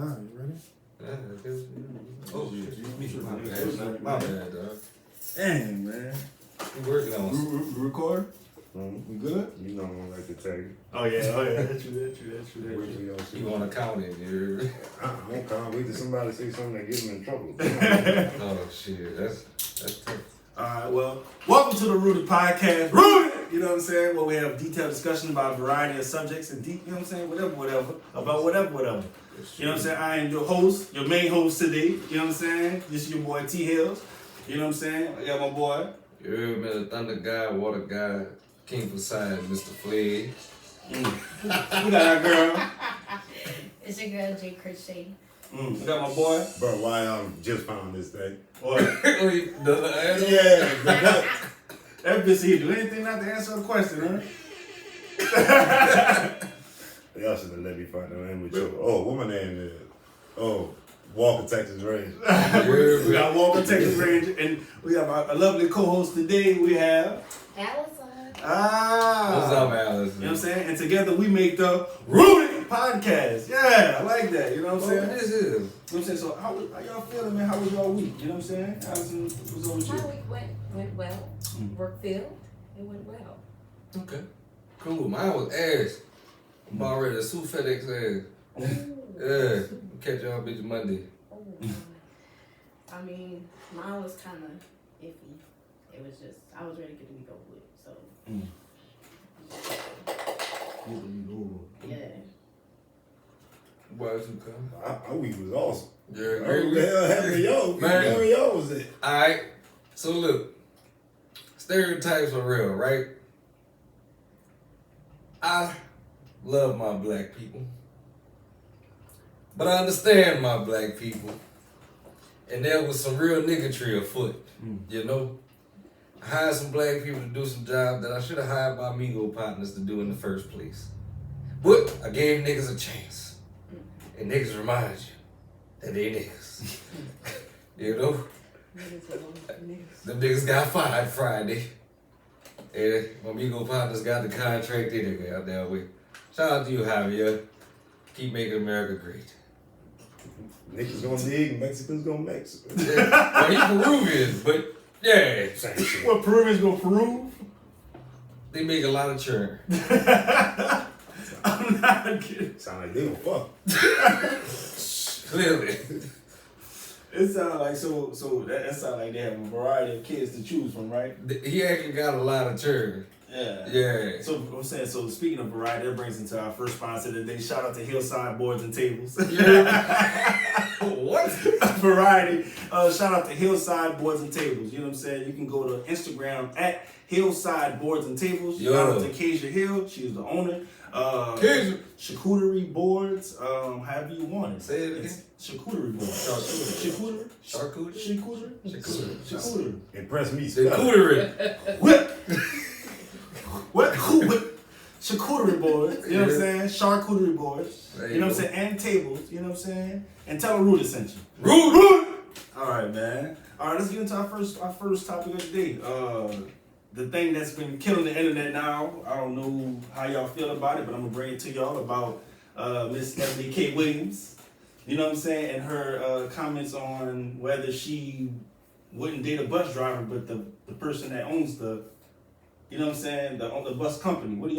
Nah, you ready? Oh, shit. My bad, dog. Dang, man. We working on We record? Mm-hmm. We good? You know I like to tell you. Oh, yeah. That's true. You want to count it, you I can't wait till somebody say something that gets me in trouble. Oh, shit. That's tough. All right, well, welcome to the Rooted Podcast. Rooted! You know what I'm saying? Where we have detailed discussion about a variety of subjects and deep, you know what I'm saying? Whatever. About whatever. You know what I'm saying? I am your host, your main host today. You know what I'm saying? This is your boy T Hills. You know what I'm saying? I got my boy. You heard me, the Thunder guy, Water guy, King Poseidon, Mr. Flag. We got our girl. It's your girl, J. Chris Shady. We got my boy. Bro, why I just found this thing? What? Yeah, That bitch here do anything not to answer a question, huh? y'all should have let me find the name with you. Oh, what my name is? Oh, Walker, Texas Ranger. We got Walker, Texas Ranger, and we have a lovely co-host today. We have Allison. What's up, Alice? You know what I'm saying? And together we make the Rooted Podcast. Yeah, I like that. You know what I'm saying? This is. You know what I'm saying? So how y'all feeling, man? How was y'all week? You know what I'm saying? Allison, what's up with you? My week went well. Work field. It went well. Okay. Cool. Mine was ass. I'm about ready to sue FedEx ass. Yeah. Catch y'all bitch Monday. Oh, I mean, mine was kind of iffy. It was just, I was ready to get the week over with. So, yeah. Why did you come? My week was awesome. Yeah, Where the hell happened to y'all? Man. Where y'all was at? Alright, so look, stereotypes are real, right? I love my black people, but I understand my black people, and there was some real niggatry afoot, you know? I hired some black people to do some job that I should have hired my Migo partners to do in the first place. But I gave niggas a chance, and niggas remind you that they niggas, you know? Them niggas got fired Friday. And my Migo partners got the contract anyway out there with. Shout out to you, Javier. Keep making America great. Niggas gonna dig, Mexicans gonna Mexico. Well, he Peruvian, but yeah. Same shit. What Peruvians gonna prove? They make a lot of churn. I'm not kidding. Sound like they don't fuck. Clearly. It sounds like so that sounds like they have a variety of kids to choose from, right? He actually got a lot of churn. Yeah. Yeah. So I'm saying, so speaking of variety, that brings into our first sponsor today. Shout out to Hillside Boards and Tables. What? Variety. Shout out to Hillside Boards and Tables. You know what I'm saying? You can go to Instagram at Hillside Boards and Tables. Yo. Shout out to Kezia Hill. She's the owner. Kezia. Charcuterie boards. However you want it. Say it again. It's charcuterie boards. Charcuterie. Charcuterie. Charcuterie. Impress me, The spell it. cootery. What? What? Charcuterie boards. You know what I'm saying? Charcuterie boards. There You you know what I'm go. saying? And tables. You know what I'm saying? And tell a Rooted sent you. Rude. All right, man. All right, let's get into our first topic of the day. The thing that's been killing the internet now. I don't know how y'all feel about it, but I'm gonna bring it to y'all about Miss Ebony K. Williams. You know what I'm saying? And her comments on whether she wouldn't date a bus driver, but the person that owns the, you know what I'm saying, the bus company. What are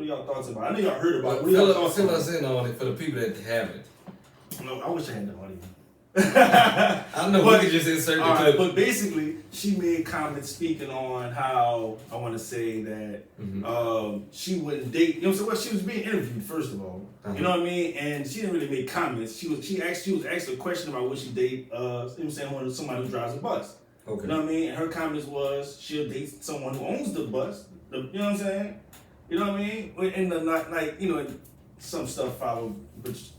y'all thoughts about? I know y'all heard about it. What are y'all thoughts Fill on us in on it for the people that haven't. No, I wish I had the audio. I know But- we could just insert the All right, clip. but basically, she made comments speaking on how I want to say that she wouldn't date. You know, so what she was being interviewed first of all. You know what I mean? And she didn't really make comments. She was asked a question about would she date. You know what I'm saying, somebody who drives a bus. Okay. You know what I mean? And her comments was she'll date someone who owns the bus. You know what I'm saying? You know what I mean? And the not like some stuff followed, which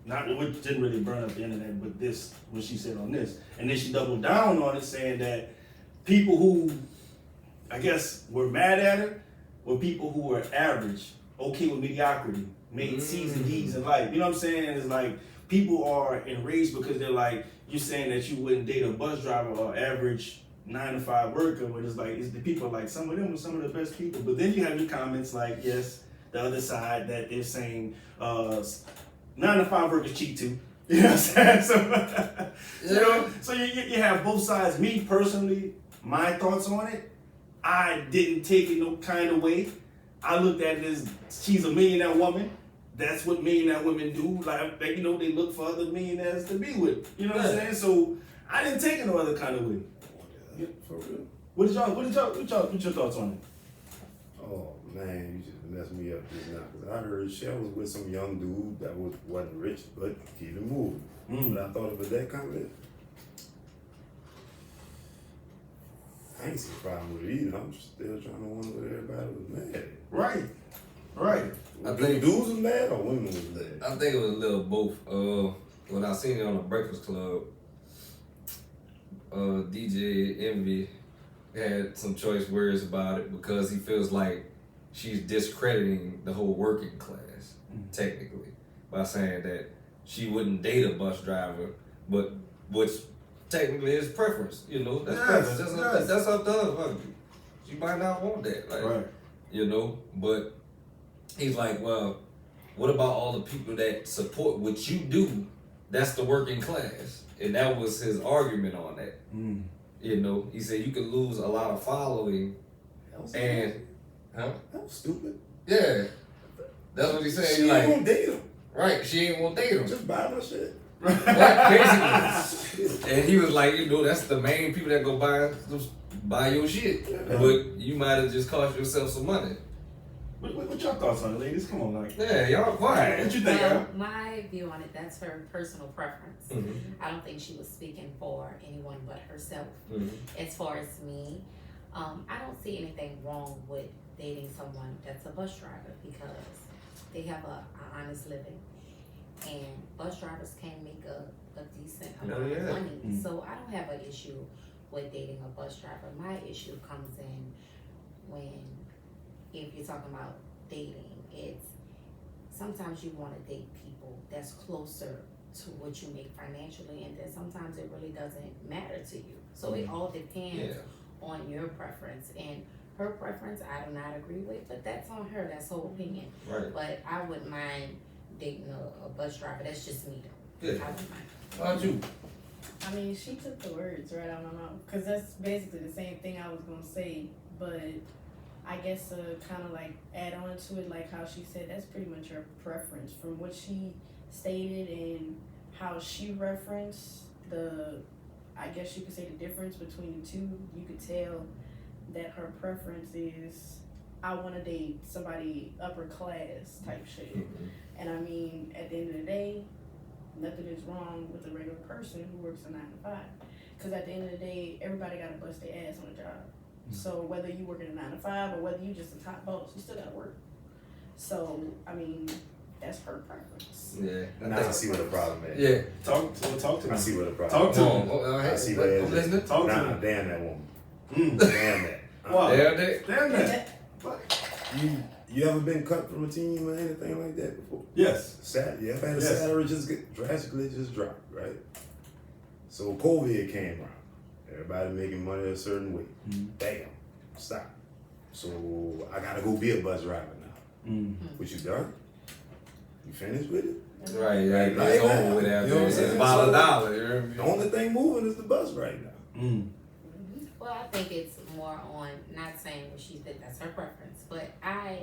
didn't really burn up the internet, but this, what she said on this. And then she doubled down on it, saying that people who, I guess, were mad at her were people who were average, okay with mediocrity, made C's and D's in life. You know what I'm saying? And it's like, people are enraged because they're like, you're saying that you wouldn't date a bus driver or average 9-to-5 worker, when it's like, it's the people like, some of them are some of the best people. But then you have your comments like, yes, the other side that they're saying 9-to-5 workers cheat too. You know what I'm saying? So you have both sides. Me personally, my thoughts on it, I didn't take it no kind of way. I looked at it as she's a millionaire woman. That's what millionaire women do. Like you know, they look for other millionaires to be with. You know what I'm saying? So I didn't take it no other kind of way. Yeah, for real. What your thoughts on it? Oh man, you just messed me up just now. Cause I heard Shell was with some young dude that wasn't rich, but keep it moving. But I thought it was that comment. I ain't see a problem with it either. I'm still trying to wonder what everybody was mad at. Right. I think dudes was mad or women was mad. I think it was a little both. When I seen it on the Breakfast Club, DJ Envy had some choice words about it because he feels like she's discrediting the whole working class, technically, by saying that she wouldn't date a bus driver, but which technically is preference, you know, that's preference. That's up to her. She might not want that, like, Right. you know, but he's like, well, what about all the people that support what you do? That's the working class. And that was his argument on that. You know, he said you could lose a lot of following and, that was stupid. yeah, that's what he said. She He's ain't like, gonna date him. right, she ain't gonna date him. Just buy my shit. Basically. And he was like, you know, that's the main people that go buy your shit. Yeah. But you might have just cost yourself some money. What your thoughts on it, ladies? Come on, like. Yeah, y'all quiet. What you think, Al? My view on it, that's her personal preference. Mhm. I don't think she was speaking for anyone but herself. Mhm. As far as me, I don't see anything wrong with dating someone that's a bus driver because they have a honest living. And bus drivers can make a decent amount of money. So I don't have an issue with dating a bus driver. My issue comes in when, if you're talking about dating, it's sometimes you want to date people that's closer to what you make financially, and then sometimes it really doesn't matter to you. So it all depends on your preference. And her preference, I do not agree with, but that's on her. That's her opinion. Right. But I wouldn't mind dating a bus driver. That's just me, though. Yeah. I wouldn't mind. How about you? I mean, she took the words right out of my mouth because that's basically the same thing I was gonna say. But I guess kind of like add on to it, like how she said, that's pretty much her preference from what she stated and how she referenced I guess you could say the difference between the two. You could tell that her preference is, I want to date somebody upper class type shit. Mm-hmm. And I mean, at the end of the day, nothing is wrong with a regular person who works a 9 to 5. Because at the end of the day, everybody got to bust their ass on a job. So whether you work in a 9 to 5 or whether you just a top boss, you still got to work. So, I mean, that's her preference. Yeah. Now I see what the problem is. Yeah. Talk to me. I see what the problem Talk is. to Come me. on. I see what it I'm is. listening. Talk to Nah, me. damn that woman. Mm. Damn that. Wow. Damn that. Damn that. You ever been cut from a team or anything like that before? Yes. You ever had a Yes. salary just get drastically just drop, right? So COVID came around. Everybody making money a certain way. Damn. Stop. So I gotta go be a bus driver now. What you done? You finished with it? Right, right. Like It's that. over with after. You know what I'm It's saying? about So, a dollar. You know what I mean? The only thing moving is the bus right now. Well, I think it's more on, not saying what she did, that's her preference, but I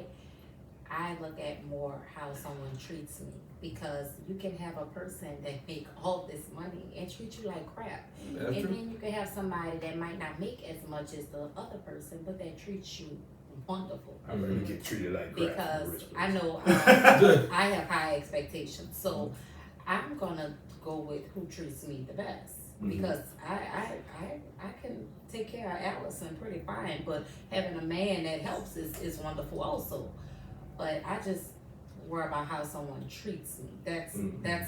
look at more how someone treats me, because you can have a person that make all this money and treat you like crap. That's And true. then you can have somebody that might not make as much as the other person, but that treats you wonderful. I'd rather get treated like crap. Because than a rich I person. know I have high expectations, so I'm gonna go with who treats me the best. Because I can take care of Allison pretty fine, but having a man that helps is wonderful also. But I just worry about how someone treats me. That's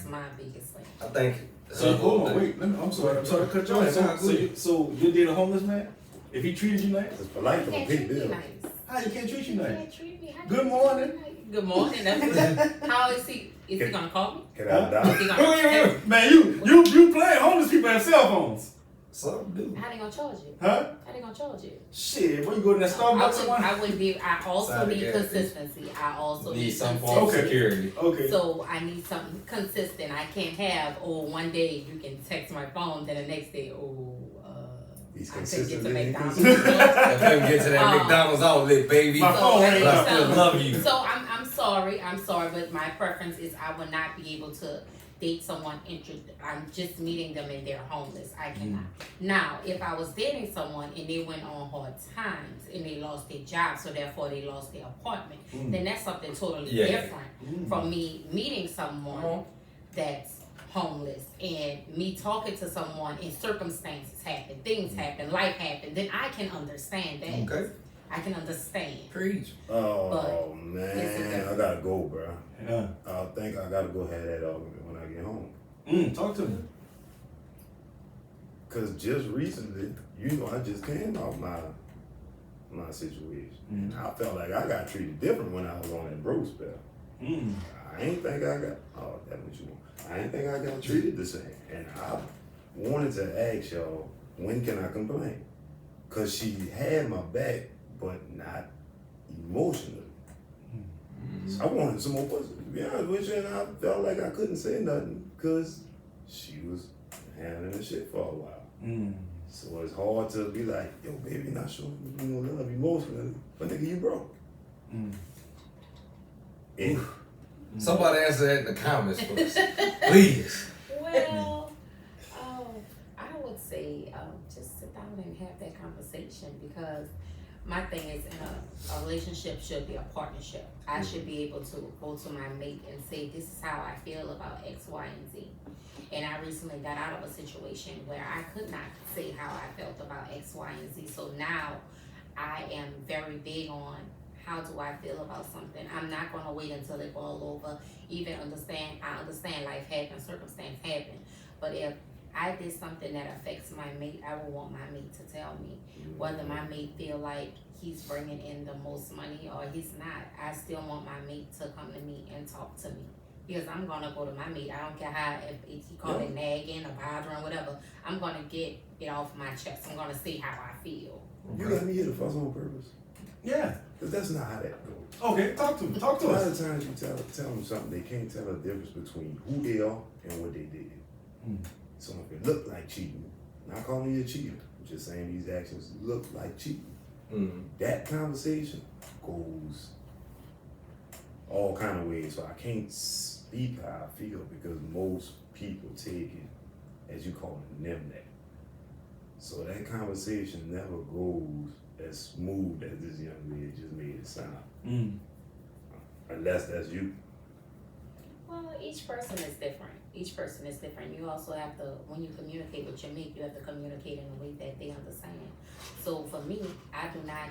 my biggest thing. I think. So hold on, wait. I'm sorry to cut you off. So you date a homeless man? If he treated you nice? It's polite You for a can't big treat me bill. nice. How you can't treat you You nice? can't treat me. How Good you morning. treat me nice? Good morning. That's how is he? Is he gonna call me? Can I Is die? he gonna text me? Man, you playing homeless people have cell phones. Some do. How they gonna charge you? Huh? How they gonna charge you? Shit, when you go to that Starbucks one? I wouldn't be. I also Side of need gas. consistency. I also Need need some form of consistency. security. Okay. So I need something consistent. I can't have, one day you can text my phone, then the next day, He's I couldn't get consistent to and McDonald's. inconsistent. I couldn't get to that McDonald's outlet, baby. My phone But ain't I up. still love you. So I'm sorry, but my preference is I would not be able to date someone I'm just meeting them and they're homeless. I cannot. Now, if I was dating someone and they went on hard times and they lost their job, so therefore they lost their apartment, then that's something totally Yeah. different from me meeting someone that's homeless and me talking to someone and circumstances happen, things happen, life happen, then I can understand that. Okay. I can understand. Preach. Oh man, I gotta go, bro. Yeah. I think I gotta go have that argument when I get home. Talk to me. Cause just recently, I just came out my situation, and I felt like I got treated different when I was on that bro spell. I ain't think I got. Oh, that's what you want. I ain't think I got treated the same, and I wanted to ask y'all, when can I complain? Cause she had my back, but not emotionally. So I wanted some more pussy, to be honest with you, and I felt like I couldn't say nothing because she was handling the shit for a while. So it's hard to be like, yo, baby, not showing you no love emotionally, but nigga, you broke. And Somebody answer that in the comments for us. Please. Well, I would say just sit down and have that conversation because my thing is in a relationship should be a partnership. I should be able to go to my mate and say, this is how I feel about X, Y, and Z. And I recently got out of a situation where I could not say how I felt about X, Y, and Z. So now I am very big on how do I feel about something. I'm not going to wait until it all over. I understand life happens, circumstance happen. But if I did something that affects my mate, I would want my mate to tell me. Whether my mate feel like he's bringing in the most money or he's not, I still want my mate to come to me and talk to me. Because I'm going to go to my mate. I don't care how, if he call it nagging or bothering, whatever. I'm going to get it off my chest. I'm going to see how I feel. you got me here to fuss on purpose. Yeah. Cause that's not how that goes. Okay, talk to me. Talk A to lot us. of times you tell them something, they can't tell the difference between who they are and what they did. So if it looked like cheating, not calling you a cheater, just saying these actions look like cheating. That conversation goes all kind of ways. So I can't speak how I feel because most people take it as you call it them that. So that conversation never goes as smooth as this young lady just made it sound. Unless that's you. Well, each person is different. Each person is different. You also have to, when you communicate with your mate, you have to communicate in a way that they understand. So for me, I do not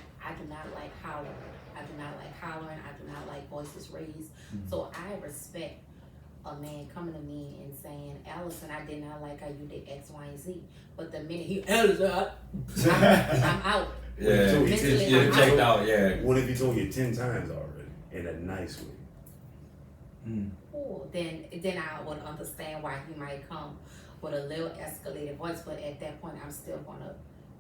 like hollering. I do not like voices raised. So I respect a man coming to me and saying, Allison, I did not like how you did X, Y, and Z. But the minute he, Allison, I'm out. Yeah, Mentally, you're I'm checked out. out, yeah. What if he told you 10 times already in a nice way? Cool. Then I would understand why he might come with a little escalated voice, but at that point, I'm still gonna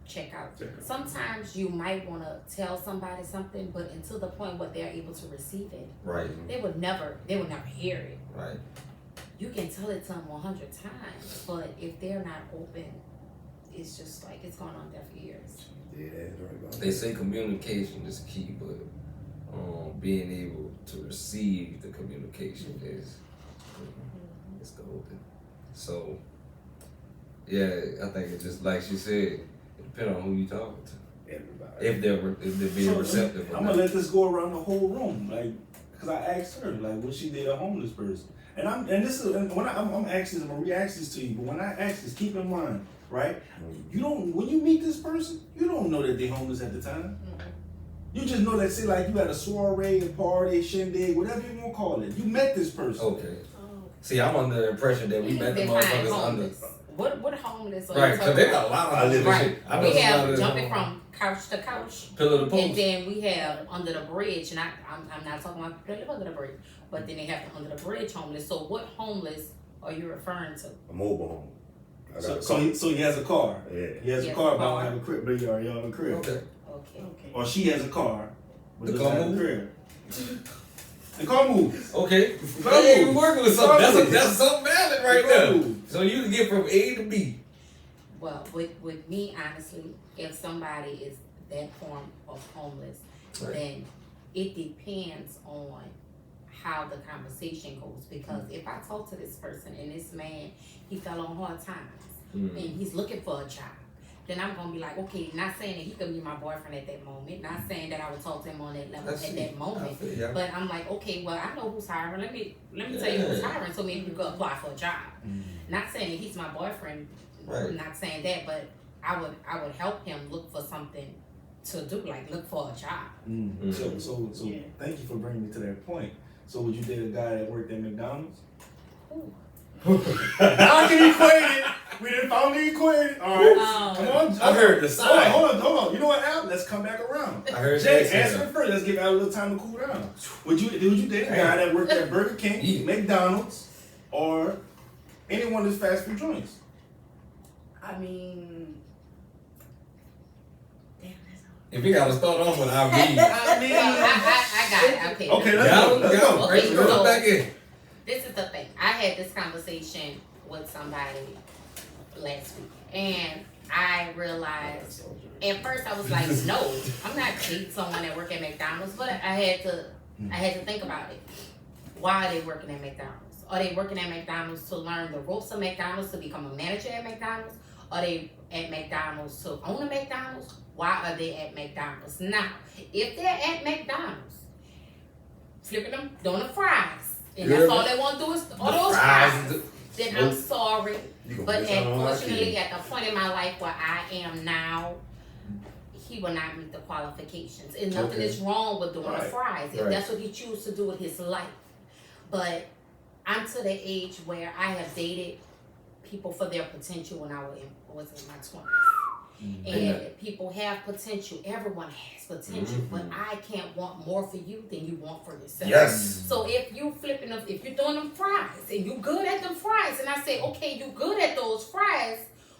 check out. Sometimes you might want to tell somebody something, but until the point where they're able to receive it, Right, they would never hear it. right. You can tell it to them 100 times, but if they're not open, it's just like it's going on deaf ears. Yeah, that's right about They that. say communication is key, but being able to receive the communication is golden. So, yeah, I think it's just like she said, it depends on who you talking to. Everybody. If they're being receptive. or I'm gonna not. let this go around the whole room, like, cause I asked her, like, what she did a homeless person, and I'm asking this, I'm gonna re-ask this to you, but when I ask this, keep in mind, right? When you meet this person, you don't know that they're homeless at the time. You just know that, say, like, you had a soiree, a party, a shindig, whatever you want to call it. You met this person. Okay. See, I'm under the impression that we met the Define motherfuckers under. homeless. What homeless are Right, you because talking they got a about? lot of I live in other Right. shit. I know We some have other- jumping from couch to couch. pillar to And post. then we have under the bridge, and I'm not talking about people that live under the bridge, but then they have the under the bridge homeless. So what homeless are you referring to? A mobile home. I got So, a so car. he has a car. Yeah. He has He a has car, a but car. don't have a crib. But he already have a crib. Okay. Okay. Okay. Or she has a car, but The doesn't car have a move? crib. The car moves. Okay. Come Hey, on. we working with something. Come on. That's something valid right Come there. on. So you can get from A to B. Well, with me, honestly, if somebody is that form of homeless, Right. then it depends on how the conversation goes. Because if I talk to this person and this man, he fell on hard times and he's looking for a job, then I'm gonna be like, okay, not saying that he could be my boyfriend at that moment, not saying that I would talk to him on that level at that moment. But I'm like, okay, well, I know who's hiring. Let me tell you who's hiring, so maybe you could apply for a job. Not saying that he's my boyfriend. Right. Not saying that, but I would help him look for something to do, like look for a job. So Yeah. thank you for bringing me to that point. So would you date a guy that worked at McDonald's? Ooh. I can equate it. We didn't found the equation. All right. Come on. I heard the side. Hold on. You know what, Al? Let's come back around. I heard Jay, that. answer it first. Let's give Al a little time to cool down. Would you date a guy that worked at Burger King, Yeah. McDonald's, or any one of these fast food joints? I mean, damn, that's If you gotta start off with I I mean, I got it. Okay. okay, let's go. Okay, Let's go so- back in. This is the thing. I had this conversation with somebody last week, and I realized at first I was like, no, I'm not dating someone that work at McDonald's, but I had to think about it. Why are they working at McDonald's? Are they working at McDonald's to learn the ropes of McDonald's to become a manager at McDonald's? Are they at McDonald's to own a McDonald's? Why are they at McDonald's? Now, if they're at McDonald's, flipping them, doing the fries, and that's all they want to do is all those fries, then I'm sorry. You gonna But miss out on our unfortunately, kids. at the point in my life where I am now, he will not meet the qualifications. And nothing Okay. is wrong with doing the Right. fries if Right. that's what he chooses to do with his life. But I'm to the age where I have dated people for their potential when I was in my 20s. And people have potential. Everyone has potential. But I can't want more for you than you want for yourself. Yes. So if you flipping them, if you're doing them fries and you good at them fries, and I say, okay, you good at those fries,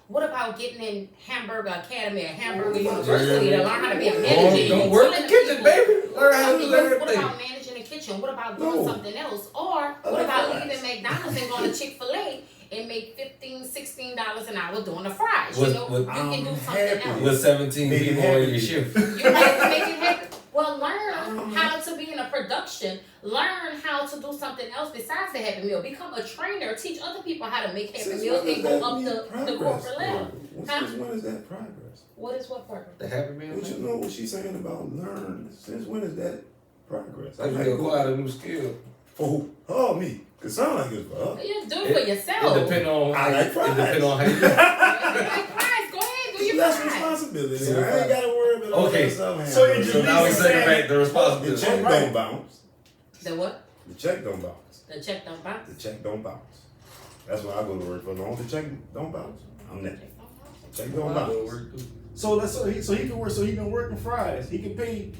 what about getting in Hamburger Academy or Hamburger University to learn how to be a manager? Don't You work telling the kitchen, people- baby. Learn how to do What everything. about managing the kitchen? What about doing No. something else? Or what like about fries. leaving McDonald's and going to Chick-fil-A and make $15, $16 an hour doing the fries? What- You know, what- you can do I'm something happy. else. With 17 Make it people happen. on your shift. You have to make it happen. Well, learn how to be in a production. Learn how to do something else besides the Happy Meal. Become a trainer. Teach other people how to make Happy Since Meals when and does go that up mean the progress? corporate ladder. Huh? Since when is that progress? What is what progress? The Happy Meal. But you know what she's saying about learn. Since when is that progress? Like you acquire a new skill. For who? Oh, me. It sound like it's for her. You do it for It yourself. depends on I how like you, fries. it depends on how you. You like fries, go ahead, do your That's fries. responsibility. So I ain't got to worry about all Okay. that stuff. So you So now we Just take saying- back the The responsibility. check Right. don't bounce. The what? The check don't bounce. The check don't bounce. The check don't bounce. That's why I go to work for. As long as the check don't bounce, I'm next. Check don't bounce. So he can work. So he can work in fries. He can pay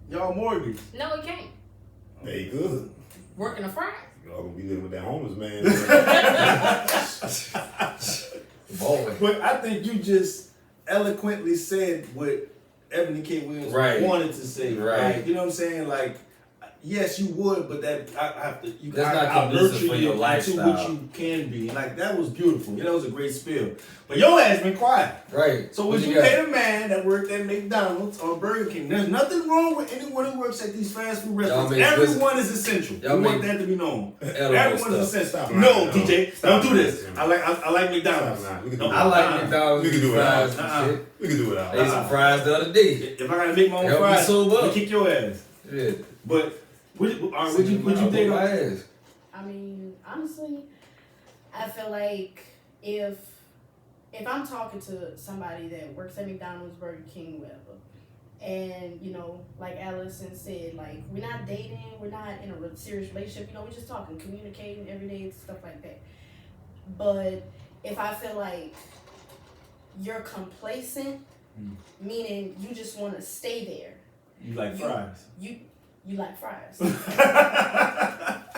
y'all mortgage. No, it can't. They good. Working the fries. Y'all gonna be living with that homeless man. Boy. But I think you just eloquently said what Ebony K. Williams Right. wanted to say. Right. Like, you know what I'm saying? Like, yes, you would, but that I have to. You That's I, not I'll conducive nurture for you your into lifestyle. what you can be. And like that was beautiful. You know, it was a great spill. But your ass been quiet. Right. So What would you got? date a man that worked at McDonald's or Burger King? There's nothing wrong with anyone who works at these fast food restaurants. make good- Everyone is essential. Y'all We want make that to be known. edible Everyone is stuff. essential. Stop No, lying, DJ, Stop don't do this. lying. I like McDonald's. Stop lying. We can No, do I like Uh-uh. McDonald's We can do it fries all. and shit. We can do it I ate some out. fries the other day. If I gotta make my own Help me fries, sober I'll up. kick your ass. Yeah. But would you date my a ass? I mean, honestly, I feel like if I'm talking to somebody that works at McDonald's, Burger King, whatever, and you know, like Allison said, like we're not dating, we're not in a serious relationship, you know, we're just talking, communicating every day and stuff like that. But if I feel like you're complacent, meaning you just want to stay there, You like You- fries. you like fries.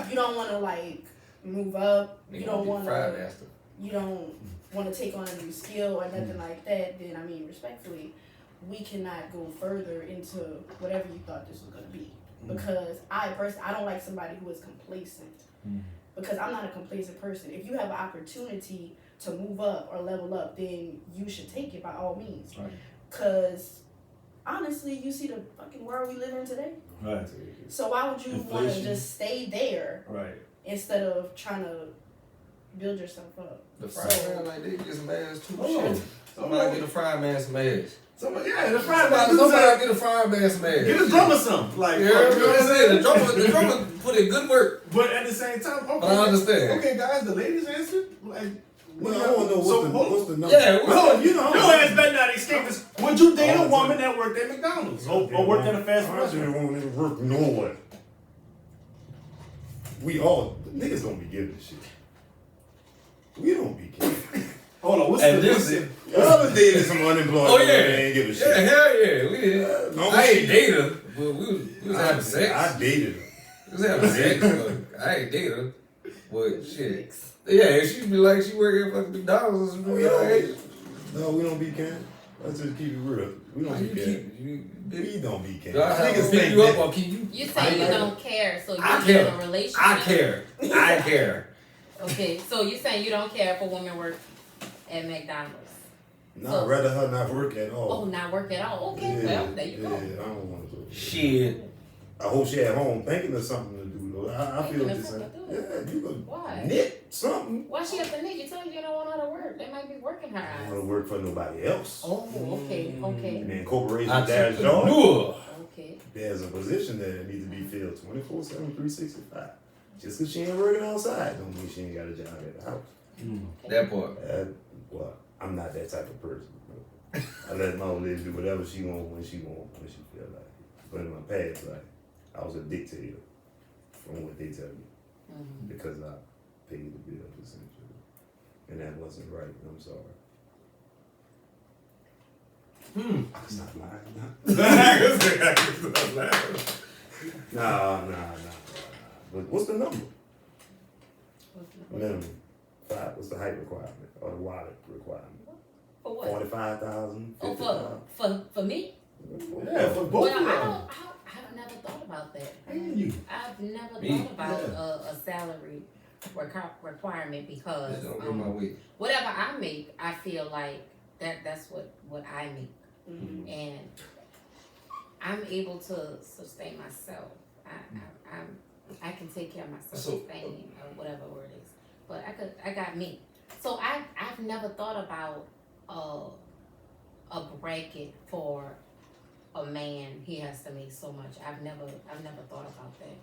You don't want to like move up. You don't want Fried to. after. You don't. want to take on a new skill or nothing like that, then I mean, respectfully, we cannot go further into whatever you thought this was gonna be. Because I don't like somebody who is complacent. Because I'm not a complacent person. If you have an opportunity to move up or level up, then you should take it by all means. Right. Because honestly, you see the fucking world we live in today. Right. So why would you want to Inflation. just stay there Right. instead of trying to build yourself up? The fry man, like, they get some ass too. Oh. Shit. Somebody get a fry man some ass. Somebody, yeah, the fry man. Somebody get a fry man some ass. Get a drummer some. Like, You heard what I'm saying? The drummer put in good work. But at the same time, okay. But I understand. Okay, guys, the ladies answered. Like, Well, I don't know what's the number. Yeah, no, you know. your ass better not escape this. Would you date All a the woman time. that worked at McDonald's or worked at a fast food I just restaurant? won't even work nowhere. We all niggas don't be giving a shit. We don't be caring. Hold on, what's And the this listen? Y'all been dating some unemployed Oh women yeah, that ain't give a shit. yeah, hell yeah, we did. No, I she- ain't dated her, but we was having sex. I dated her. We was having sex, but I ain't dated her. But shit, yeah, if she be like she work at fucking McDonald's or something, hey, No, we don't be caring. Let's just keep it real. We don't you be caring. keep We don't be caring. Do I have to Niggas pick think you up that- or keep you? You say you don't care, so I you're in care. a relationship. I care. I care. Okay, so you saying you don't care if a woman work at McDonald's? Nah, I'd rather her not work at all. Oh, not work at all. Okay, well there you yeah, go. I don't want to do it. Shit. I hope she at home thinking of something to do though. I feel Thinking of the same. something to Yeah, you could Why? knit something. Why she have to knit? You tell you don't want her to work. They might be working her I don't eyes. want to work for nobody else. Oh, okay, okay, And then corporation, there's job. Entrepreneur. okay. There's a position there that needs to be filled 24/7, 365. Just because she ain't working outside don't mean she ain't got a job at the house. That part. Well, I'm not that type of person. I let my old lady do whatever she want when she feel like. But in my past life, I was a dictator from what they tell me because I paid the bills essentially, and that wasn't right. I'm sorry. It's not lying. Nah. But what's the number? Minimum. 5. What's the height requirement or the wallet requirement? For what? 45,000. Oh, 50,000. for me? Yeah, for both Well, of them. I've never thought about that. You. I've never Me? thought about a salary requirement because Just don't get my way. whatever I make, I feel like that's what I make, and I'm able to sustain myself. I can take care of myself, sustain or whatever word it is. But I got me. So I've never thought about a bracket for a man. He has to make so much. I've never thought about that.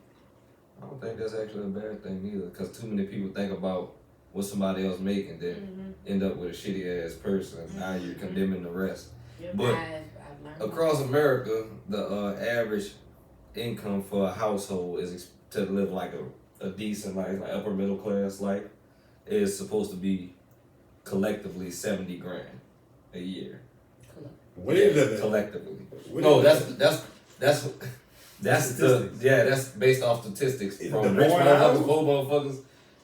I don't think that's actually a bad thing either, because too many people think about what somebody else make and then end up with a shitty ass person. Now you're condemning the rest. Yep. But I've learned across America, the average income for a household is to live like a decent life, like upper middle class life, is supposed to be collectively 70 grand a year. Where do you live at? Collectively. Where do No, you live that's that's the that's based off statistics In from the rich boy motherfuckers, house? poor motherfuckers.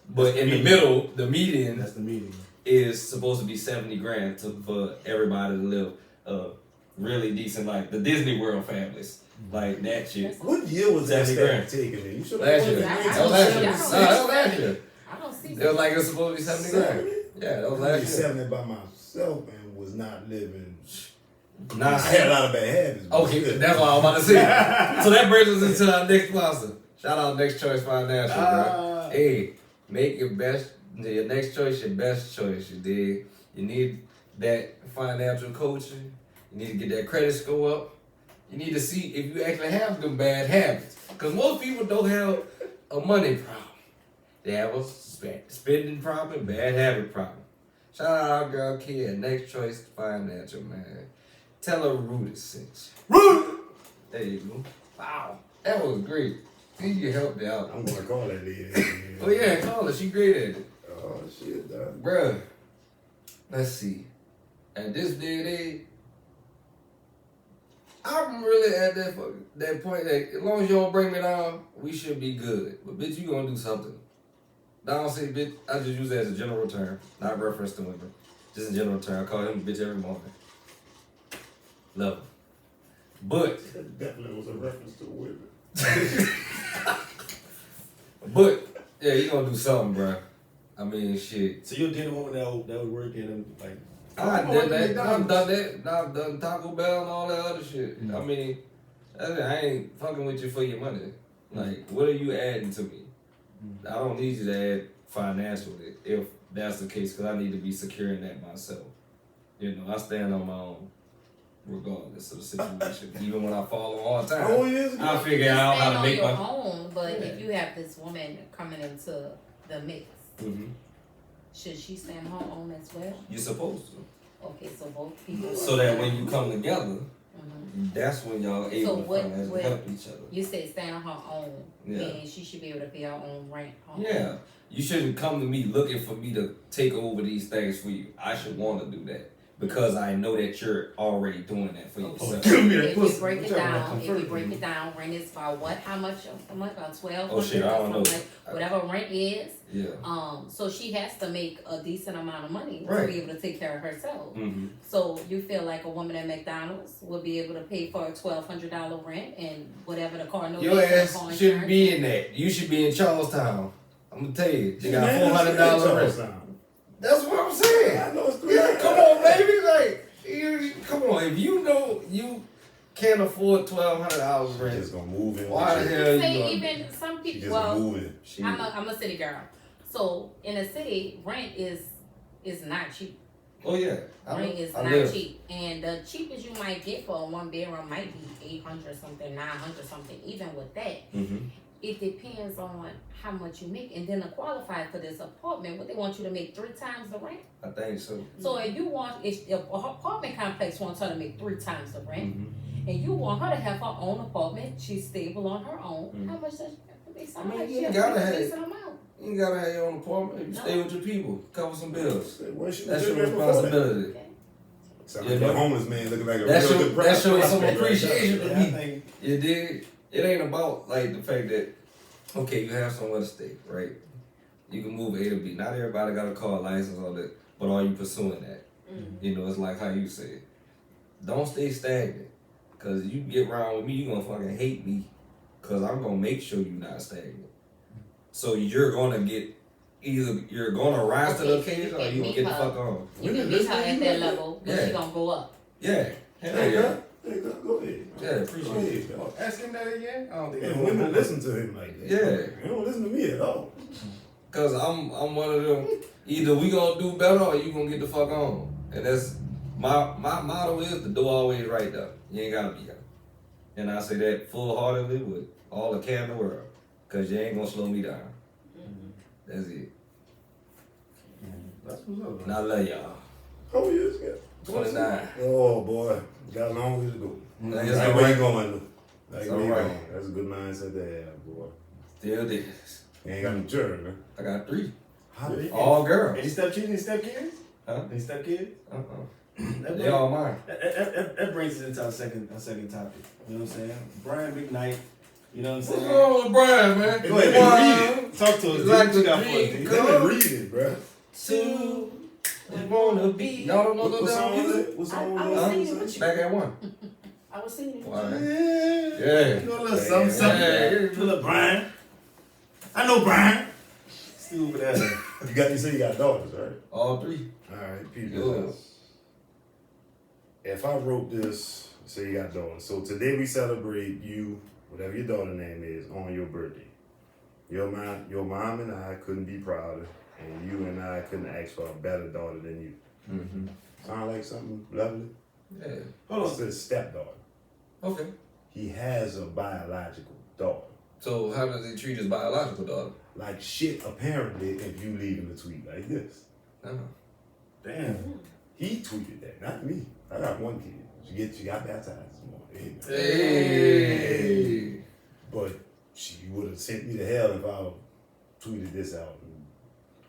But the in the median. middle, the median That's the meeting. is supposed to be 70 grand for everybody to live a really decent life. The Disney World families, like that shit. What year was that 70 grand. stat taken in? You should Last year. I- That was last year. I- Nah, that was last year. I don't see It was like it was supposed to be 70 grand. Yeah, that was I last was year. 70 by myself and was not living. Nah, I had a lot of bad habits. but okay, still. that's what I was about to say. So that brings us into our next sponsor. Shout out Next Choice Financial, bro. Hey, make your next choice your best choice, you dig? You need that financial coaching. You need to get that credit score up. You need to see if you actually have them bad habits. Because most people don't have a money problem. They have a spending problem, bad habit problem. Shout out our girl Kia at Next Choice Financial, man. Tell her Rudy sent you. Rude. There you go. Wow, that was great. See, you helped me out. I'm going to call that lady. Oh yeah, call her. She great at it. Oh, shit, dog. Bruh, let's see. At this day and age, I'm really at that point that as long as you don't bring me down, we should be good. But bitch, you gonna do something. I don't say bitch, I just use it as a general term, not reference to women. Just in general term, I call him a bitch every morning. Love him. But, That definitely was a reference to women. yeah, you gonna do something, bro. I mean, shit. So you'll date a woman that would work in like. I did that. I've done that. I've done Taco Bell and all that other shit. I mean, I ain't fucking with you for your money. Like, what are you adding to me? I don't need you to add financially if that's the case, because I need to be secure in that myself. You know, I stand on my own regardless of the situation. Even when I fall all the time, Oh, yes. I figure out how to make your my. own, but if you have this woman coming into the mix, Mm-hmm. should she stand her own as well? You're supposed to. Okay, so both people. So that when you come together, Mhm. that's when y'all able to what- financially help each other. You said stand on her own, Yeah. and she should be able to pay her own rent. Her Yeah. You shouldn't come to me looking for me to take over these things for you. I should want to do that because I know that you're already doing that for yourself. Give me that If you pussy. break it I'm trying to down, convert you. rent is about what? How much a month? About 12. Oh, shit, I don't know. Like, whatever rent is. Yeah. So she has to make a decent amount of money Right. to be able to take care of herself. Mm-hmm. So you feel like a woman at McDonald's would be able to pay for a $1,200 rent and whatever the car note Your is for the ass car shouldn't insurance? be in that. You should be in Charlestown. I'm gonna tell you, you got Man, $400 rent. That's what I'm saying. I know it's three. Yeah, come on, baby. Like, come on. If you know you can't afford $1,200 She's rent, just gonna move in. why the with you. hell you Say gonna? even some She people. just Well, moving. I'm a city girl. So in a city, rent is not cheap. Oh yeah, Rent is I not live. cheap, and the cheapest you might get for a 1 bedroom might be 800 something, 900 something. Even with that, Mm-hmm. it depends on how much you make, and then to qualify for this apartment, what they want you to make 3 times the rent. I think so. So if her apartment complex wants her to make 3 times the rent, Mm-hmm. and you want her to have her own apartment, she's stable on her own. Mhm. How much does she have to be? I mean, Like you she has gotta to have- pay some amount. You ain't gotta have your own apartment. You No. stay with your people, cover some bills. Well, she was That's your living there before that. responsibility. Okay. Sound Yeah, like a but- homeless man looking like a That real show- good that shows some prospect right appreciation. there. Yeah, I think You dig? It ain't about like the fact that okay, you have somewhere to stay, right? You can move A to B. Not everybody got a car license or that, but are you pursuing that? You know, it's like how you say it. Don't stay stagnant. Cause you get around with me, you gonna fucking hate me. Cause I'm gonna make sure you're not stagnant. So you're gonna get either you're gonna rise to the Okay, occasion so or you you gonna can get the meet her. fuck on. You Women can meet her listen to at you that like that? level, but Yeah. she gonna go up. Yeah. Hell Hey, yeah. girl. Hey, girl, go ahead. Yeah, Go appreciate ahead, it. girl. ask him that again. I don't think. And women listen to him like that. Yeah. They don't listen to me at all. Cause I'm one of them. Either we gonna do better or you gonna get the fuck on. And that's my motto is the door always right there. You ain't gotta be out. And I say that full heartedly with all the care in the world. Cause you ain't gonna slow me down. That's it. That's what's up. And I love y'all. How old you is? 29. Oh boy, got a long way to go. That's That's all where you right. going. Like That's where all you right. going. That's a good mindset to have, boy. Still this. You ain't got no children, man. I got 3. How did All girls. Any stepkids? Any stepkids? Huh? Any stepkids? Uh-uh. They all mine. That brings us into our second topic. You know what I'm saying? Brian McKnight. You know what I'm What's saying? wrong with Brian, man? Go ahead, One, read it. Talk to us. It's Dude. like What you the got for us, dream dude? come. Let me read it, bro. 2. We wanna be. Y'all don't know What no song damn was music? it? What I song was was singing it? with you. Back at 1. I was singing. Why? Yeah. You know, a little something, Yeah. something. Yeah. A little Brian. I know Brian. Still over there. You say you got daughters, right? All 3. All right, people. Good. If I wrote this, say you got daughters. So today we celebrate you, whatever your daughter name is, on your birthday. Your mom and I couldn't be prouder, and you and I couldn't ask for a better daughter than you. Mm-hmm. Sound like something lovely? Yeah. Hold It's on. his stepdaughter. Okay. He has a biological daughter. So how does he treat his biological daughter? Like shit, apparently, if you leave him a tweet like this. Oh. Damn. He tweeted that, not me. I got one kid. She got baptized this morning. Hey. But she would have sent me to hell if I tweeted this out.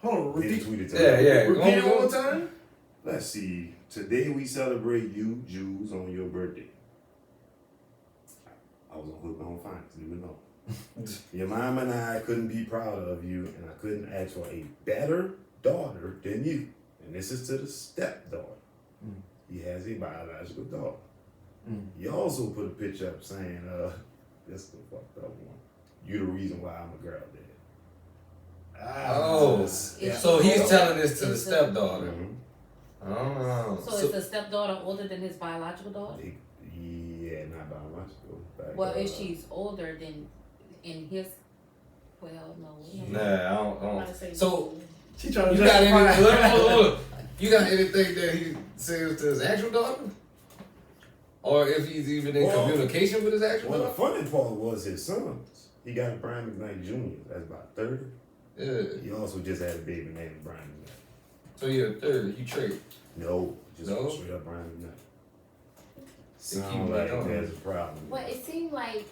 Hold on. Didn't Repeat. tweet it to Yeah, her. yeah. Repeat it one more time. Let's see. Today we celebrate you, Jews, on your birthday. I was on hook on finance, didn't even know. Your mom and I couldn't be prouder of you, and I couldn't ask for a better daughter than you. and this is to the stepdaughter. He has a biological daughter. He also put a picture up saying, this is the fucked up one. You the reason why I'm a girl dad. Oh, so he's telling this to the stepdaughter. Mm-hmm. Oh, So is the stepdaughter older than his biological daughter? Yeah, not biological. Well, if she's older than in his, well, no. nah, I I'm don't. about to say So She trying you to got justify. look, you got anything that he says to his actual daughter, or if he's even in communication with his actual Well, the daughter? funny part was his sons. He got a Brian McKnight Jr. That's about 30. Yeah. He also just had a baby named Brian McKnight. So you're a third. You trade. No, just No? straight up Brian McKnight. They keep Sound it like going. there's a problem. Well, it seemed like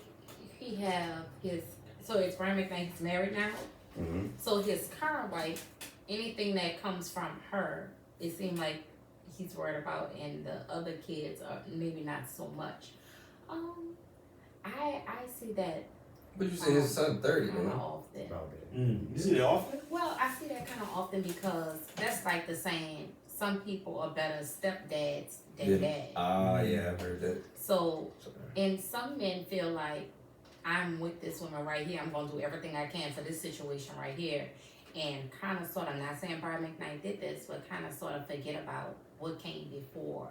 he have his, so it's Brian McKnight's married now. Mm-hmm. So his current wife, anything that comes from her, it seemed like he's worried about, and the other kids are maybe not so much. I see that But you say his son 30, kind of man. often. About that. You see that often? Well, I see that kind of often because that's like the saying, some people are better stepdads than dads. Ah, yeah, I've heard that. So, and some men feel like, I'm with this woman right here, I'm gonna do everything I can for this situation right here. And kind of sort of, not saying Brian McKnight did this, but kind of sort of forget about what came before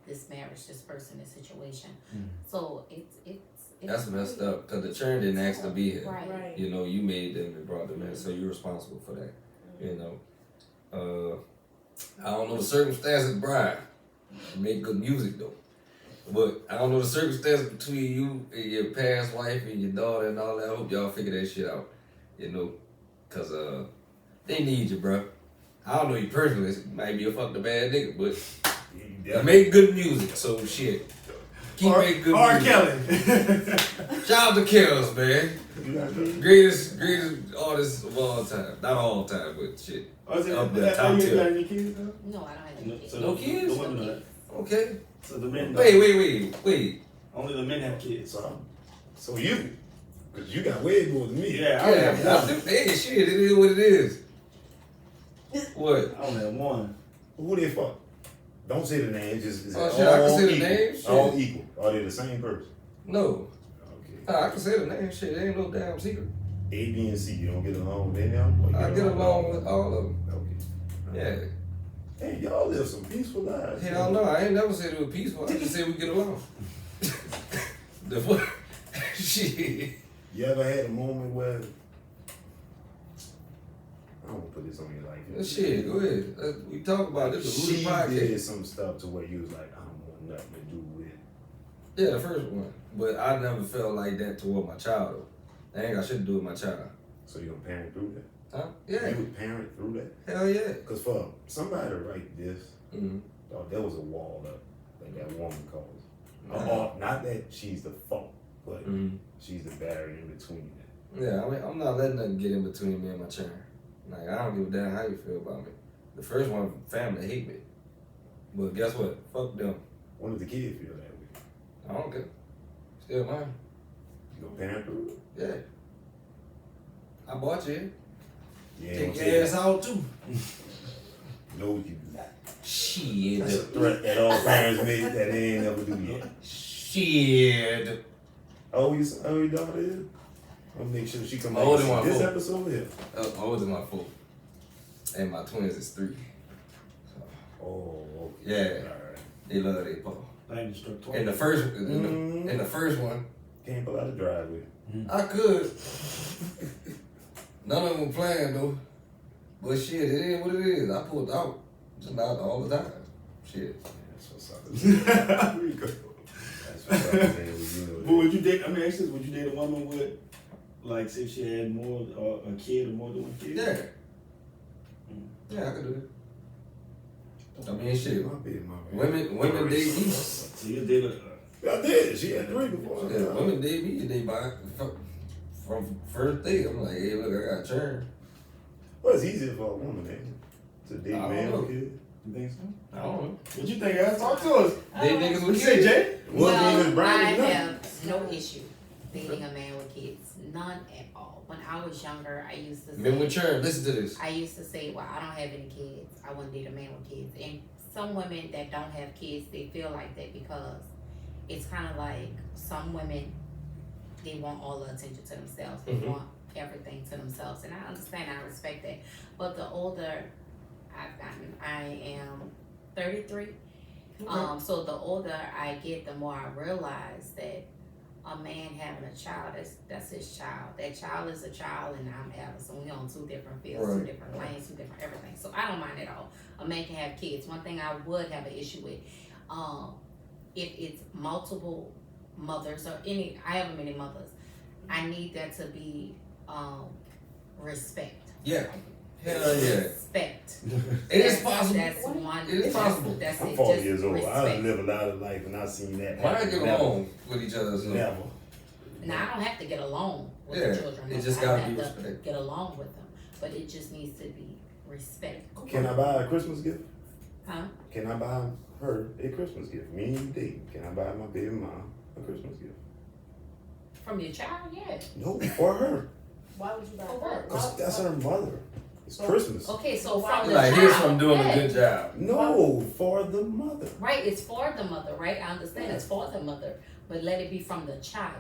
this marriage, this person, this situation. So it's That's messed up because the churn didn't ask to be here. Right. You know, you made them and brought them in, so you're responsible for that. You know, I don't know the circumstances, Brian. You make good music though, but I don't know the circumstances between you and your past wife and your daughter and all that. I hope y'all figure that shit out. You know, cause they need you, bro. I don't know you personally. You might be a fucking bad nigga, but you make good music, so shit. Keep making good R. music. Kelly. Shout out to Kells, man. Greatest artist of all time. Not all time, but shit. Oh, is it, Up there, have top you tier. got any kids though? No, I don't have any kids. So No the- kids? The women know that. Okay. So the men. Wait. Only the men have kids. So you, because you got way more than me. Yeah, I only have Yeah, one. hey, shit, it is what it is. What? I only have one. Who they fuck? Don't say the names. Just is Oh, it shit, I can all say the equal? names? Shit. All equal. Are they the same person? No. Okay. Nah, I can say the name. Shit, it ain't no damn secret. A, B, and C. You don't get along with any of them? Or you I get along with all of them. Okay. Yeah. Hey, y'all live some peaceful lives. Hell no, I ain't never said it was peaceful. I just said we get along. The fuck? Shit. You ever had a moment where I don't put this on you like this? Shit, go ahead. We talk about this. The She Rudy podcast. did some stuff to where you was like, I don't want nothing to do with. Yeah, the first one. But I never felt like that toward my child. Though. That ain't got shit to do with my child. So you gonna parent through that? Huh? Yeah. You would parent through that? Hell yeah. Cause for somebody to write this, Mm-hmm. there was a wall up, like that woman caused. Uh-huh. Not that she's the fault, but Mm-hmm. she's the barrier in between that. Yeah, I mean, I'm not letting nothing get in between me and my child. Like, I don't give a damn how you feel about me. The first one, family hate me. But guess what? Fuck them. When did the kid feel that way? I don't care. Still mine. You gonna parent through it? Yeah. I bought you here. You ain't Take gonna your say ass out too. no, you not. Shit. That's a threat that all parents make that they ain't never do yet. Shit. Oh, your daughter is? I'll make sure she come Older back one, and see this four. episode here. Older than my 4. And my twins is 3. So, Oh, okay. yeah. Alright. They love their pa. Lightning struck twice. In the first one, Can't pull out the driveway. I could. None of them playing though. But shit, it is what it is. I pulled out. Just not all the time. Shit. That's what's up. That's what's up. Man. You know But would you date? I mean, actually, would you date a woman with, like, say she had more a kid or more than one kid? Yeah. Yeah, I could do it. I mean, shit. My bad, my bad. Women date me. So you date a. I did. She had 3 before. Yeah, women date me. They buy from first day. I'm like, hey, look, I got a churn. Well, it's easier for a woman, man, to date I don't man know. with kids. You think so? I don't know. What you think, guys? Talk to us. They niggas What with you say, kids. Jay? One thing is I Brian is have no issue dating a man with kids, none at all. when I was younger, I used to Men say, with churn, listen to this. I used to say, well, I don't have any kids. I wouldn't date a man with kids. And some women that don't have kids, they feel like that because it's kind of like some women, they want all the attention to themselves. They want everything to themselves. And I understand, I respect that. But the older I've gotten, I am 33. So the older I get, the more I realize that a man having a child, that's his child. That child is a child, and I'm Alice. So we on two different fields, two different lanes, two different everything. So I don't mind at all. A man can have kids. One thing I would have an issue with, if it's multiple mothers or any, I have many mothers. I need that to be respect. Yeah. Hell yeah. Respect. It is possible. That's one. It is possible. That's I'm it. 40 Just years old. I respect. done lived a lot of life and I seen that Why happen. not get Never. along with each other? So. Never. Now I don't have to get along with Yeah, the children. it just I gotta don't be have to respect. get along with them, but it just needs to be respect. Can I buy a Christmas gift? Huh? Can I buy her a Christmas gift? Me and you dating. Can I buy my baby mom a Christmas gift? From your child, yeah. No, for her. Why would you buy For that? what? Cause that's her mother. It's Christmas. Okay, so from the Like, child, here's from doing yeah. a good job. No, for the mother. Right, it's for the mother, right? I understand it's for the mother, but let it be from the child.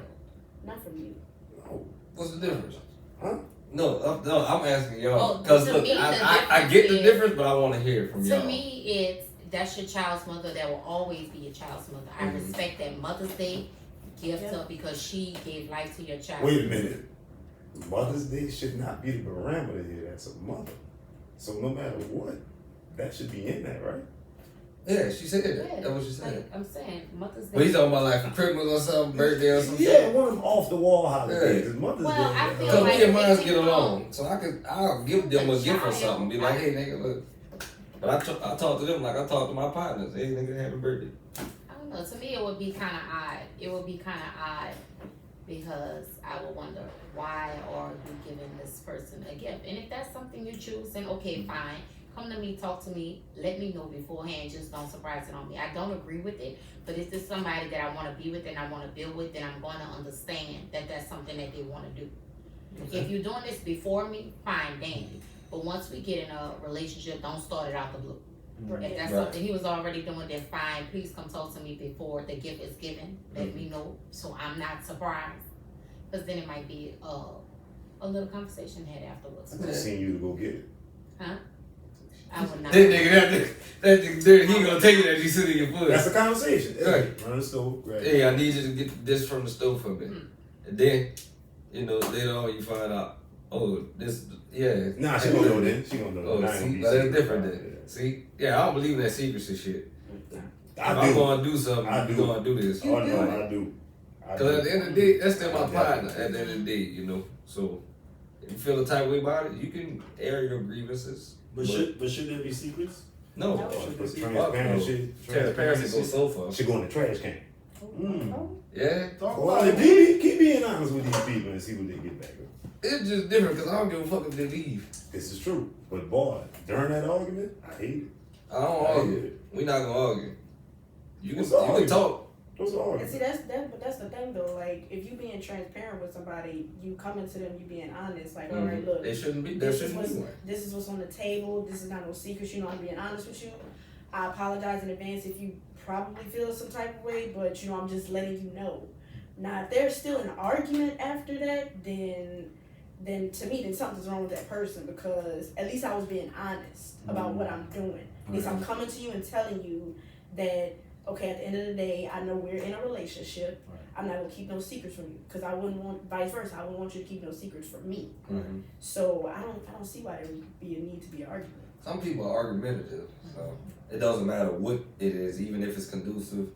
Not from you. No. What's the difference? Huh? No, I'm asking y'all. Well, Because to look, me, the I get the difference is- difference, but I want to hear it from y'all. To me, that's your child's mother. That will always be your child's mother. I respect that Mother's Day gift Yeah. her because she gave life to your child. Wait a minute. Mother's Day should not be the parameter here. That's a mother. So no matter what, that should be in there, right? Yeah, she said that. Yeah, That's what she said. like I'm saying, Mother's Day. But he's talking about like for Christmas or something, birthday or something. Yeah, one of them off the wall holidays. It's Mother's Well, Day. I feel Because like me and if mine they get don't- along. So I'll give them a The gift or child, something. Be like, hey nigga, look. But I talk to them like I talk to my partners. Hey nigga, happy birthday. I don't know. To me, it would be kind of odd. It would be kind of odd because I would wonder why are you giving this person a gift? And if that's something you choose, then okay, fine. Come to me, talk to me, let me know beforehand. Just don't surprise it on me. I don't agree with it, but if it's somebody that I want to be with and I want to build with, then I'm going to understand that that's something that they want to do. If you're doing this before me, fine, dandy. But once we get in a relationship, don't start it out the blue. If that's Right. something he was already doing, then fine. Please come talk to me before the gift is given. Let me know so I'm not surprised. Because then it might be a little conversation had afterwards. I just seen you to go get it. I would not. That nigga, dude, he gonna take it as you sit in your foot. That's a conversation. Hey, Right. run the stove. Right. Hey, I need you to get this from the stove for me. And then, later on you find out, oh, this, yeah. Nah, she gonna know then. She gonna know. Oh, Nah, see, ain't but gonna that's be different secret. then. See? Yeah, I don't believe in that secrecy shit. If I I'm do. gonna do something, I I'm do. gonna do this. Oh no, I do. Because at the end of the day, that's still my I partner definitely at the end of the day, So, if you feel the type way about it, you can air your grievances. But should there be secrets? No. No. But transparency. Transparency goes so far. Should go in the trash can. Yeah? Talk Well, about it. keep being honest with these people and see what they get back on. It's just different because I don't give a fuck if they leave. This is true. But boy, during that argument, I hate it. I don't I hate argue. it. We not gonna argue. You can, What's the you can argument? talk. What's the And argument? see, but that's the thing though. Like, if you being transparent with somebody, you coming to them, you being honest. Like, all right, look, They shouldn't be. There this is shouldn't what's be one. this is what's on the table. This is not no secrets. I'm being honest with you. I apologize in advance if you probably feel some type of way, but I'm just letting you know. Now, if there's still an argument after that, then to me, then something's wrong with that person because at least I was being honest about what I'm doing. At least I'm coming to you and telling you that, okay, at the end of the day, I know we're in a relationship. I'm not gonna keep no secrets from you because I wouldn't want, vice versa, I wouldn't want you to keep no secrets from me. Mhm. So I don't see why there would be a need to be an argument. Some people are argumentative, so it doesn't matter what it is, even if it's conducive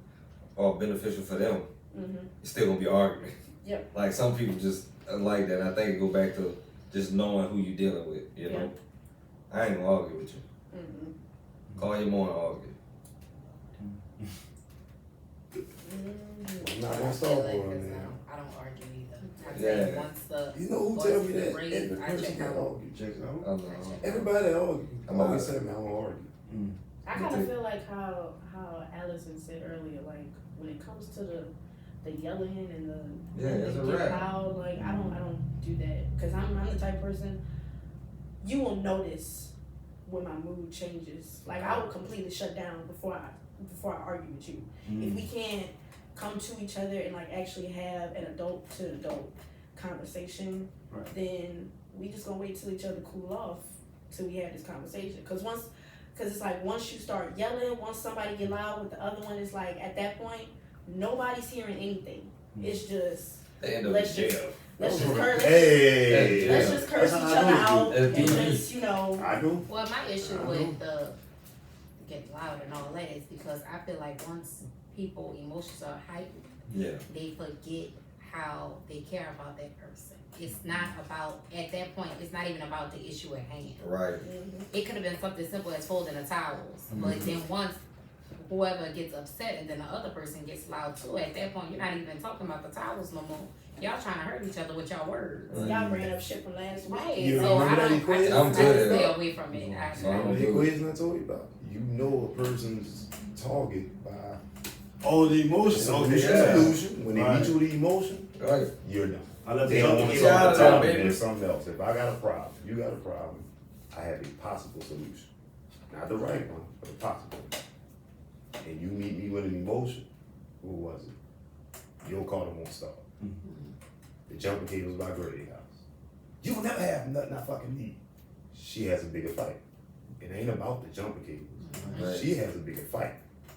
or beneficial for them. Mm-hmm. It's still gonna be an argument. Yep. Like some people just are like that. I think it go back to just knowing who you're dealing with. You know, I ain't gonna argue with you. Mm-hmm. Call your mom and argue. I'm not gonna I stop feel for like, it, 'cause man. I don't argue either. I Yeah. say once the You know who once tell me the that? raise, Every I person check that out. argue. Checks out. I don't know. Everybody argue. I'm I always out. say, man, I don't argue. I kind of feel like how Allison said earlier, like when it comes to the the yelling and the Yeah, it's a wrap. loud. Like I don't do that because I'm the type of person. You will notice when my mood changes. Like I will completely shut down before I argue with you. If we can't come to each other and like actually have an adult to adult conversation, Right. then we just gonna wait till each other cool off till we have this conversation. Cause it's like once you start yelling, once somebody get loud with the other one, it's like at that point nobody's hearing anything. It's just They end up let's in just jail. let's just curse. Hey. Let's just curse each That's other how I out do and it. just I do. Well, my issue with the getting loud and all that is because I feel like once people emotions are heightened, Yeah. they forget how they care about that person. It's not about, at that point, it's not even about the issue at hand. Right. It could have been something simple as folding the towels, but then once whoever gets upset and then the other person gets loud too, at that point, you're not even talking about the towels no more. Y'all trying to hurt each other with y'all words. Y'all ran up shit from last week. Right, You so I remember that don't, equation? I'm I good just at stay that. away from it. So I'm The good. equation I told you about. You know a person's target by Oh, the emotion. solution. yeah. Solution. When they Right. meet you with the emotion, Right. you're done. I love They the don't want to junkie. Yeah, solve the yeah, problem, baby. there's something else. If I got a problem, you got a problem, I have a possible solution. Not the right one, but a possible one. And you meet me with an emotion, who was it? Your Carter won't stop. The jumping cables by Grady House. You'll never have nothing I fucking need. She has a bigger fight. It ain't about the jumping cables. Right. She has a bigger fight.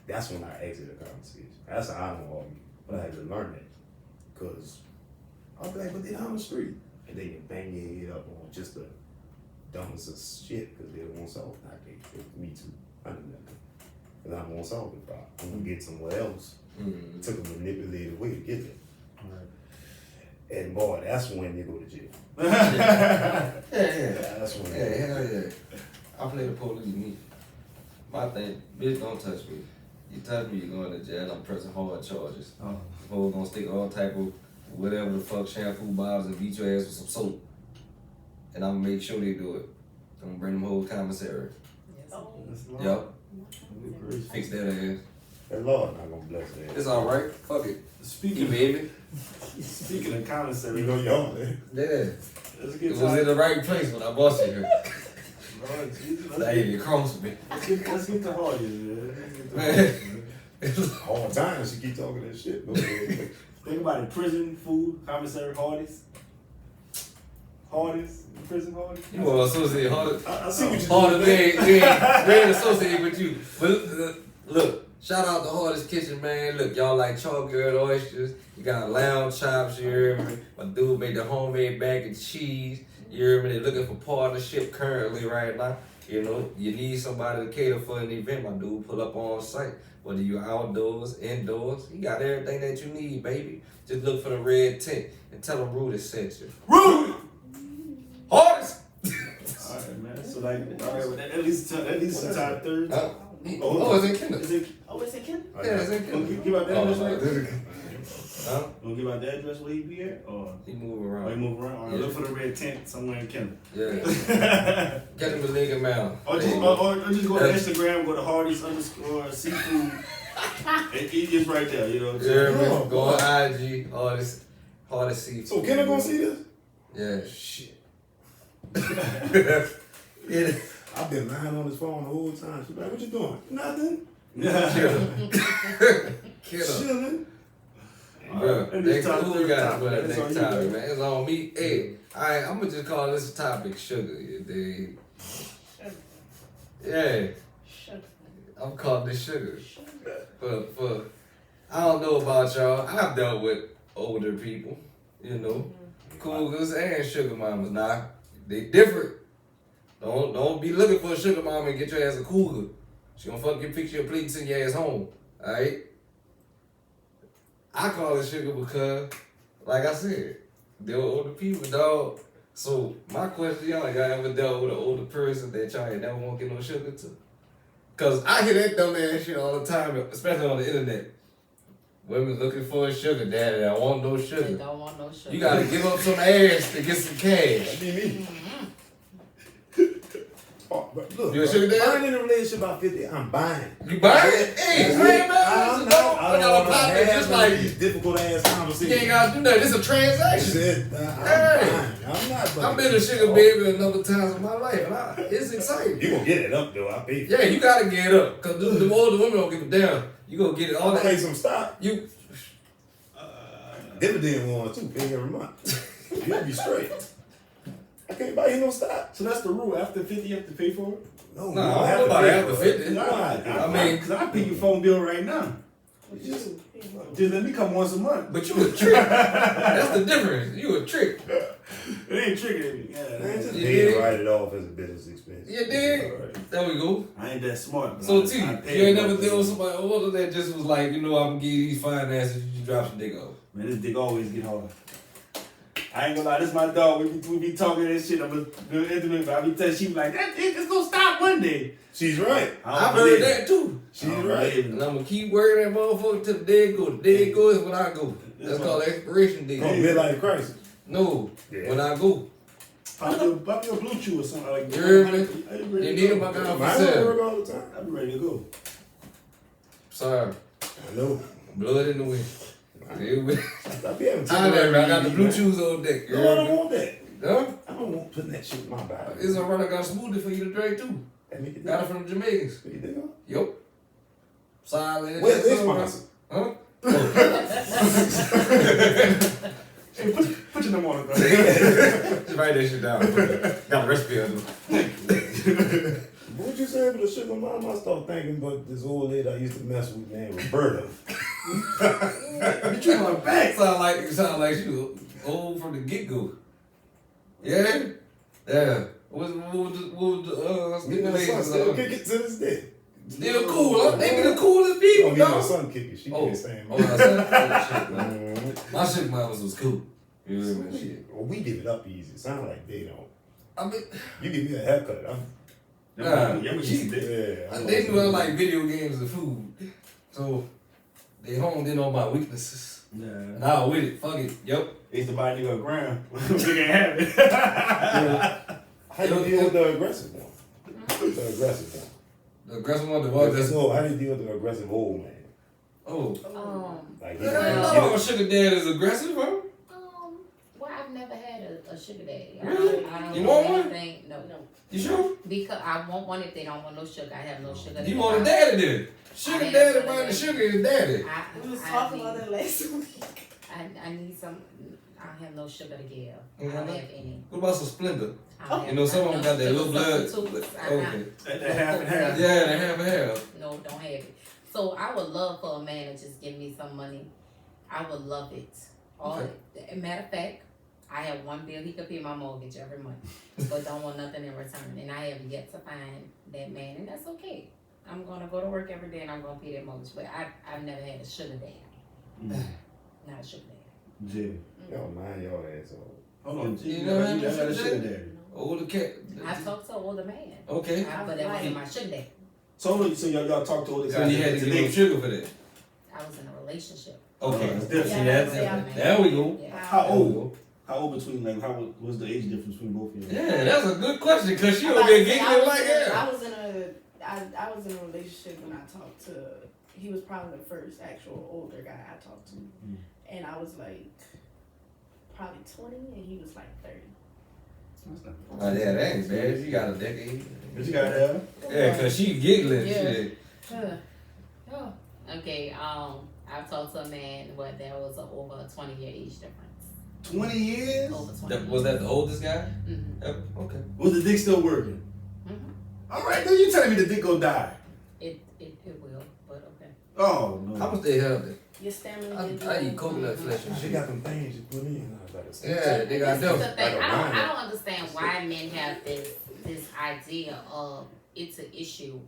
That's when I exit the conversation. That's how I don't argue. But I had to learn that. Because I'll be like, but they're down the street. And they can bang your head up on just the dumbest of shit because they don't want to solve it. I can't. Me too. I know nothing. Because I don't want to solve the problem. I'm going to get somewhere else. Mm. Took a manipulated way to get there. And boy, that's when they go to jail. Yeah. That's when Yeah, hell yeah. I play the police me. My thing, bitch, don't touch me. You touch me, you're going to jail. I'm pressing hard charges. We're gonna stick all type of whatever the fuck shampoo bottles and beat your ass with some soap. And I'm gonna make sure they do it. I'm gonna bring them whole commissary. Yup. Fix that ass. The Lord not gonna bless that. It's alright. Fuck it. You Speaking baby. of commissary, You know y'all, man. Yeah. let's It get was in the right place when I bust you here. Lord Jesus, That ain't even cross me. let's get to Hardy's, man. Let's get to Man. Hardee's. All the time she keep talking that shit. Go ahead. Think about it: prison, food, commissary, Hardee's, prison Hardee's. You want to associate harder. I see what you Harder, did. we ain't associated with you. But look, shout out to Hardest Kitchen, man. Look, y'all like charcuterie oysters. You got lamb chops, you hear me? My dude made the homemade mac and cheese. You hear me? They're looking for partnership currently right now. You know, you need somebody to cater for an event, my dude, pull up on site. Whether you outdoors, indoors, you got everything that you need, baby. Just look for the red tent and tell them Rudy sent you. Rude. Hardest! Alright, man. So like, alright, well, at least the top third. Huh? Oh, it's in Kendall. Is it? Oh, it's a kid? Yeah, it's in Gonna Kendall. give out the address, right? Huh? Gonna give out the address where he be at, or He move or you around. move around, or Yeah. look for the red tent somewhere in Kendall. Yeah. Get him a nigga mouth. Or just go to Instagram, go to Hardee's _ seafood. It's right there, you know what I'm Yeah, saying? man. Go on IG, hardest seafood. So can I go see this? Yeah. Shit. Yeah. I've been lying on his phone the whole time. She's like, what you doing? Nothing. Kill him. Kill him. Chilling. Bro, And next this top who third we got topic, for the that's on next you, topic, man. man? It's on me. Hey, alright, I'm gonna just call this topic sugar, you dig? Yeah, Shut I'm calling this sugar. For I don't know about y'all. I've dealt with older people, you know, cougars and sugar mamas. Now they different. Don't be looking for a sugar mama and get your ass a cougar. She gonna fucking fix your plate and send your ass home. Alright? I call it sugar because, like I said, they were older people, dog. So my question to y'all ever dealt with an older person that y'all ain't never want to get no sugar to? Cause I hear that dumb ass shit all the time, especially on the internet. Women looking for a sugar daddy that want no They sugar. don't want no sugar. You gotta give up some ass to get some cash. That'd be me. But Look, You a sugar daddy? I'm in a relationship about 50. I'm buying. You buy it? Hey, I ain't mad. I'm Don't not. I don't want to pop it have just like these difficult ass you conversations. ain't gotta do that. It's a I transaction. said, I'm Hey. buying. I'm not. I've been a sugar baby a number of times in my life, and it's exciting. You gonna get it up though? I pay for it. Yeah, you gotta get up, cause the older women don't give a damn. You gonna get it all I'm gonna pay that. some stock. You Dividend one too. Pay every month. You'll be straight. I can't buy you no stock. So that's the rule. After 50, you have to pay for it? No, Nah, you I don't don't know about pay after for it. 50. I mean- because I pay your phone bill right now. What you do? Just let me come once a month. but you a trick. That's the difference. You a trick. It ain't tricking me. Man, just You pay dig? and write it off as a business expense. You dig? Alright. There we go. I ain't that smart. So I T, you pay ain't never monthly. dealt with somebody older that just was like, you know, I'm gonna give you these finances, you drop some dick off. Man, this dick always get hard. I ain't gonna lie, this my dog. We be talking this shit. I'm a good intimate, but I be telling she be like, that dick is gonna stop one day. She's right. I've heard that too. She's right. And I'm gonna keep working that motherfucker till the day go. The day go is when I go. That's called expiration Oh, date. midlife crisis. No, Yeah. when I go. Pop your blue chew or something like that. You heard me? I be You ready need to him, go. I got Mine for don't sale. work all the time. I be ready to go. Sorry, I know. blood in the wind. I be having I never. I got the blue man. chews on deck. You No, I heard don't me? want that. Huh? I don't want putting that shit in my body. It's alright. I got a smoothie for you to drink too. That make it Got it different. from the Jamaicans. What you think of? Yup. Silent. Where's this sponsor? Huh? Hey, put your number on it, bro. Just write that shit down. Got the recipe on it. What you saying for the sugar mama? I start thinking about this old lady I used to mess with named Roberta. You treat my back sound like she was old from the get go. Yeah? Yeah. What was the Me and my son still kick it to this day. Still cool, huh? They be the coolest people, Oh, me and my dog. son kick it. She Oh, can't stand me. my son, shit, man. Mhm. My shit mamas was cool. You know what I mean? Shit. Well, we give it up easy. Sound like they don't. I mean, You give me a haircut. Yeah, we used to do. Yeah. they knew I like video games and food. So, they honed in on my weaknesses. Yeah. And I was with it. Fuck it. Yep. They used to buy a nigga a gram. We can't have it. How you deal with the aggressive one? The aggressive one. The aggressive one, the one that's. No, how do you deal with the aggressive old man? Oh. Like, Man, I ain't know a sugar dad is aggressive, bro. Well, I've never had a sugar daddy. Really? I don't You know want one? anything. No. You sure? Because I want one if they don't want no sugar. I have no sugar. You want a daddy then? Sugar I daddy am buying the sugar sugar is daddy. We was I talking need- about that last week. I need some. I have no sugar to give. I Mhm. don't have any. What about some Splendor? I don't You have- know, some I of them have got that no little blood. substitutes. I Okay. That half and half. Yeah, they have a half. No, don't have it. So I would love for a man to just give me some money. I would love it. Matter of fact, I have one bill he could pay my mortgage every month, but don't want nothing in return. And I have yet to find that man, and that's okay. I'm gonna go to work every day and I'm gonna pay that mortgage. But I've never had a sugar daddy. Not a sugar daddy. Yeah. Y'all mind your asshole. Hold on. You You never never had no had a sugar sugar daddy? daddy. Older cat. I talked to an older man, Okay. but that wasn't my sugar daddy. So y'all talk to all the So guys you had to give today. him sugar for that. I was in a relationship. Okay. It's different. See, Yeah, that's yeah. different. There we go. Yeah. How There we old? go. How old between how was the age difference between both of you? Yeah, that's a good question because she I'm over about there to say, giggling like that. I was in a relationship when I talked to. He was probably the first actual older guy I talked to, and I was like probably 20, and he was like 30. Oh, yeah, that ain't bad. She got a decade. But you got that? Yeah, because she giggling. Yeah. Shit. Oh. Okay, I've talked to a man where there was over a 20-year age difference. 20 years? Over 20 Was that the oldest guy? Mm-hmm. Yep. Okay. Was the dick still working? Mm-hmm. All right, then you telling me the dick gonna die? It will, but okay. Oh no. How much they have there? Your stamina. I eat coconut flesh and She shit. got them things you put in. I was like, Yeah, they got This is them. the thing. Like a I wine. don't understand why men have this idea of it's an issue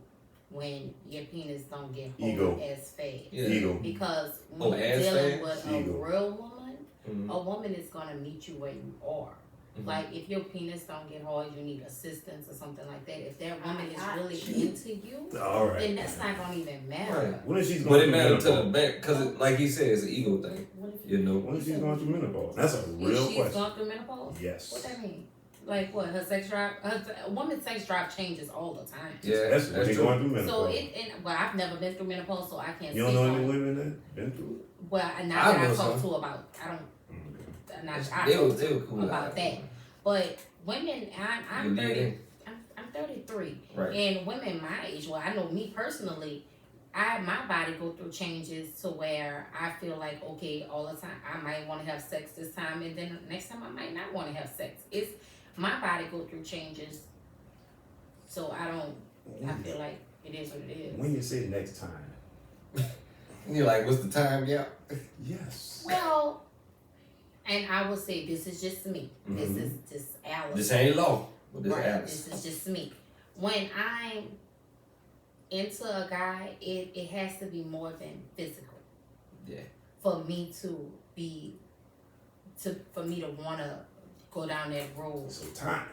when your penis don't get Ego. hard as fast. Yeah. Ego. Because Oh, when you're as dealing fast? with a Ego. real woman, Mhm. a woman is gonna meet you where you are. Mhm. Like if your penis don't get hard, you need assistance or something like that. If that woman is I- really into you, All right. then that's not gonna even matter. Right. When is she But going it through matters to the menopause? back because, like he said, it's an ego thing. What if You know. When is she going through menopause? That's a if real she's question. gone through menopause? Yes. What that mean? like what her sex drive. A woman's sex drive changes all the time. Yeah, That's when they true. going through menopause. So well, I've never been through menopause, so I can't. You don't say know no. any women that been through Well, not I that I know talk some. to about. I don't. it? Not They I was talk cool about that. But women, I'm You did 30. it? I'm 33, Right. and women my age. Well, I know me personally. My body go through changes to where I feel like, okay, all the time I might want to have sex this time, and then next time I might not want to have sex. It's my body go through changes, so I feel like it is what it is. When you say next time, You're like, what's the time gap? yes. Well, and I will say this is just me. This Mhm. is just Alice. This ain't law, but this Right. Alice. This is just me. When I'm into a guy, it has to be more than physical. Yeah. For me to wanna go down that road. So time.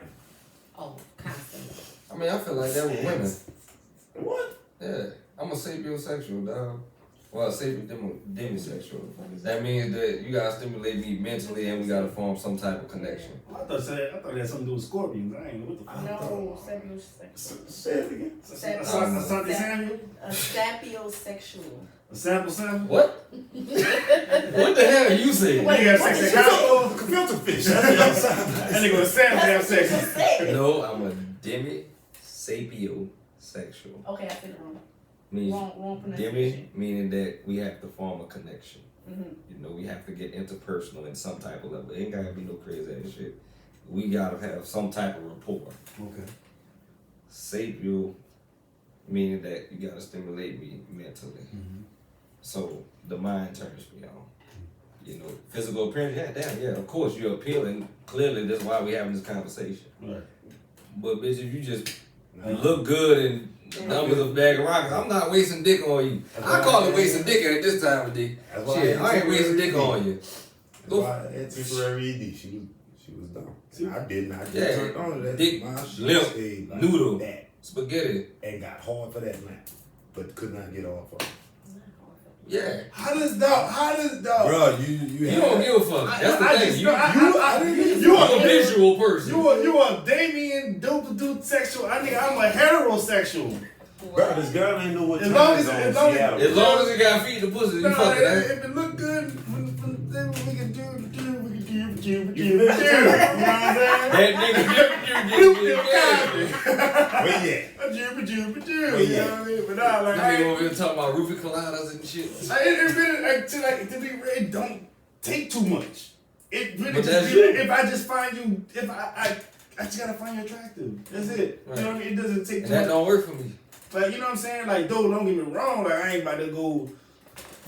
Oh, constantly. I mean, I feel like that with women. What? Yeah, I'm a sapiosexual, dog. Well, demisexual. That means that you gotta stimulate me mentally, and we gotta form some type of connection. I thought it had something to do with scorpions. I ain't know what the fuck. No, sapiosexual. Say it again. Asante Samuel? A sapiosexual. A sample? What? What the hell you say? Wait, you have sex at Costco? Filter fish. That's what I'm That nigga with Sam have sex. No, I'm a demisexual. Okay, I said it wrong. Means Wrong demi pronunciation. meaning that we have to form a connection. Mm-hmm. You know, we have to get interpersonal in some type of level. It ain't gotta be no crazy ass shit. We gotta have some type of rapport. Okay. Sapio, meaning that you gotta stimulate me mentally. So the mind turns me on. You know, physical appearance, yeah, of course you're appealing. Clearly, that's why we having this conversation. Right. But bitch, if you just look good and numbers of bag of rockets, I'm not wasting dick on you. I call it wasting dick at this time of day. Shit, I ain't wasting dick on you. That's why I had temporary ED. She was dumb. I didn't. I just Yeah, turned on to that. dick, My shit limp, stayed like noodle. that Spaghetti. and got hard for that lamp, but could not get off of it. Yeah. How does dog? Bro, You don't give a fuck. That's the I thing. just- You, I- you you a visual person. You a Damien dude sexual. I think I'm a heterosexual. bro, this girl ain't know what As time long it as- is on as long as- Seattle. As long as it got feet to pussy, you No, fucking that. if it look good, then we can do. You know what I'm You saying? That nigga, Where you at? You know what I mean? But nah, like, that nigga over here talking about roofie colliders and shit. it really, to be real, it don't take too much. It really But just that's be like, you. if I just find you, if I just gotta find you attractive. That's it. Right. You know what I mean? It doesn't take And too that much. don't work for me. Like, you know what I'm saying? Like, though, don't get me wrong. Like, I ain't about to go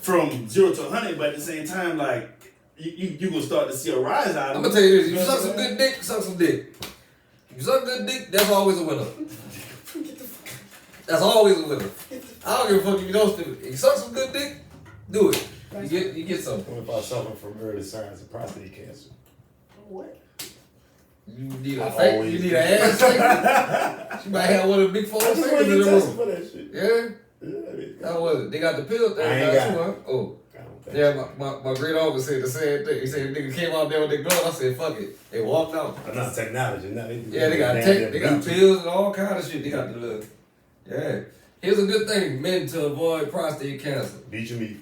from 0 to 100, but at the same time, like, you gonna start to see a rise out of I'm it. gonna tell you this: You you know suck what some I'm good dick, suck some dick. You suck good dick, that's always a winner. That's always a winner. I don't give a fuck if you don't do it. If you suck some good dick, do it. You get something. What if I suffer from early signs of prostate cancer? What? You need I a fake. always You need do. an ass fake. She might have one of the big four I just want fingers to in get the tested room. for that shit. Yeah, Yeah, that was it. They got the pill thing. I ain't now, got too, it. huh? Oh. I don't think Yeah, my great uncle said the same thing. He said the nigga came out there with their glove. I said, fuck it. They walked out. so. Not technology. No, Yeah, they got they got pills and all kind of shit. They got the little, yeah. Here's a good thing, men to avoid prostate cancer. Beat your meat.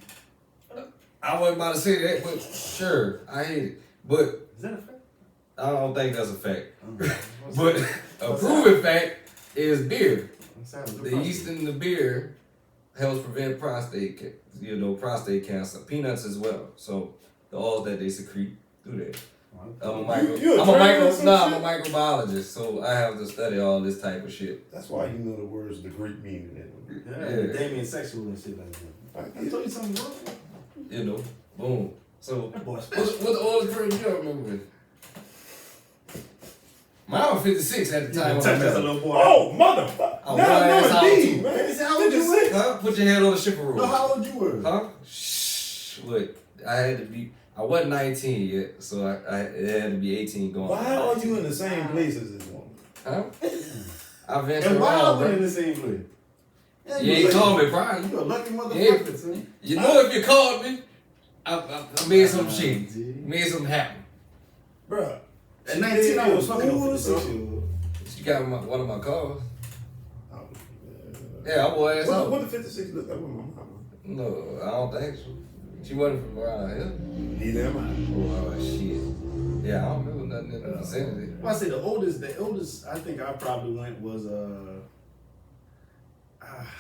I wasn't about to say that, but sure, I hate it. But Is that a fact? I don't think that's a fact. But a proven fact is beer. The yeast in the beer helps prevent prostate cancer. Peanuts as well. So the oils that they secrete do that. I'm a You a trainer or some I'm a shit? microbiologist, so I have to study all this type of shit. That's why you know the words, the Greek meaning in them. Yeah, Damien sexual and shit like that. I told you something wrong. You know, boom. So That boy what special. the oil cream you remember with? Mine was 56 at the time. Touch when I that met her. little boy. Oh, motherfucker. Oh, No, that's how indeed, to- man. Is that how old you were? 56. Huh? Put your hand on the shipper roll. No, how old you were? Huh? Shh. Look, I had to be. I wasn't 19 yet, so it had to be 18 going. Why are you in the same place as this woman? Huh? I ventured And why around, are we bro. in the same place? Yeah, You ain't called me, Brian. You a lucky motherfucker, son. You know if you called me, I made some shit. Made something happen. Bruh, At 19, I was fucking a 56-year-old. She got one of my cars. Oh, Yeah, I was. What the 56 look like with my mama? No, I don't think so. She wasn't from around here. Neither am I. Oh, shit. Yeah, I don't remember nothing in the vicinity. Well, I say the oldest I think I probably went was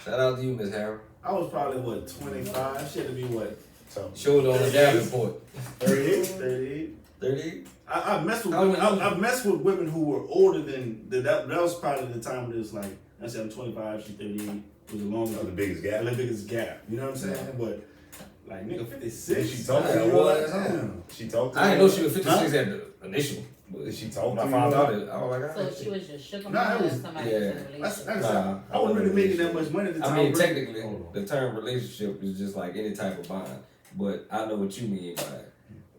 Shout out to you, Miss Harrell. I was probably what 25. She had to be what So, Showed on the Davenport. 38? 38. 38? I messed with How women. old? I messed with women who were older than that. That was probably the time when it was like I said I'm 25, she's 38. Was the longest, The biggest gap. the biggest gap. You know what I'm saying? But like nigga, 56. Did she talk to Yeah, you? well, Like, that's damn. She talked to you? I didn't know she was 56 at the initial. But Did she talk when to I you? found out Like, it, I was like, So she was just shook on Nah, it her was- or somebody yeah. was in a That's, relationship. that's, Nah, I wasn't really making that much money at the time. I mean, bro. technically, Hold on. the term relationship is just like any type of bond. But I know what you mean by it.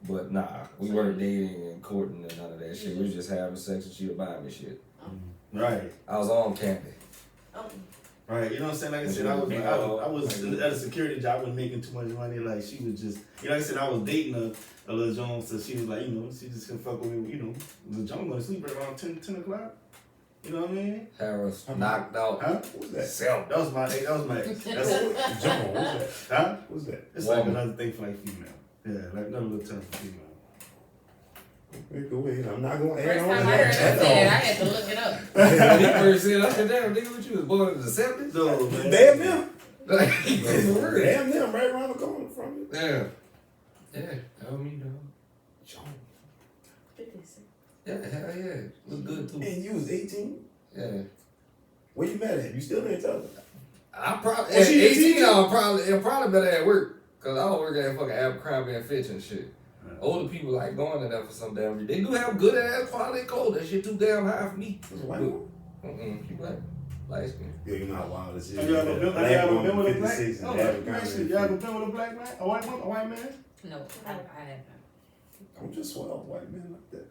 But nah, we weren't dating and courting and none of that shit. We was just having sex and she would buy me shit. Right. I was on candy. Oh, Right, you know what I'm saying? Like I said, I was at a security job, I wasn't making too much money. Like she was just, you know, like I said, I was dating a little Jones, so she was like, you know, she just couldn't fuck with me. You know, the Jones going to sleep around 10 o'clock. You know what I mean? Harris knocked out. Huh? What's that? Self. That was my ex. That's, John, what's that? huh? What's that? It's like Woman. another thing for like female. Yeah, like another little term for female. Go ahead. I'm not going to First add on time to I heard that. her say it, I had to look it up. When he first said, I said, damn, nigga, what you was born in the 70s? No, man. Damn them. Like, for real. Damn them right around the corner from you. Yeah. Yeah, tell me, dog. John. 56. Yeah, hell yeah. Look good, too. And you was 18? Yeah. Where you mad at? You still ain't tell her. I probably, Was at she 18, 18? I'm probably better at work. Because I don't work at fucking Abercrombie and Fitch and shit. Older people like going to that for some damn reason. They do have good ass quality code. That shit too damn high for me. Was a white woman? She black. Light skin. Yeah, you know how wild this is. Have you ever been, Black have you ever woman, been with a black? 56 and Oh, Abercrombie actually, and you ever Fitch. been with a black man? A white man? No, I haven't. Don't just sweat off white men like that.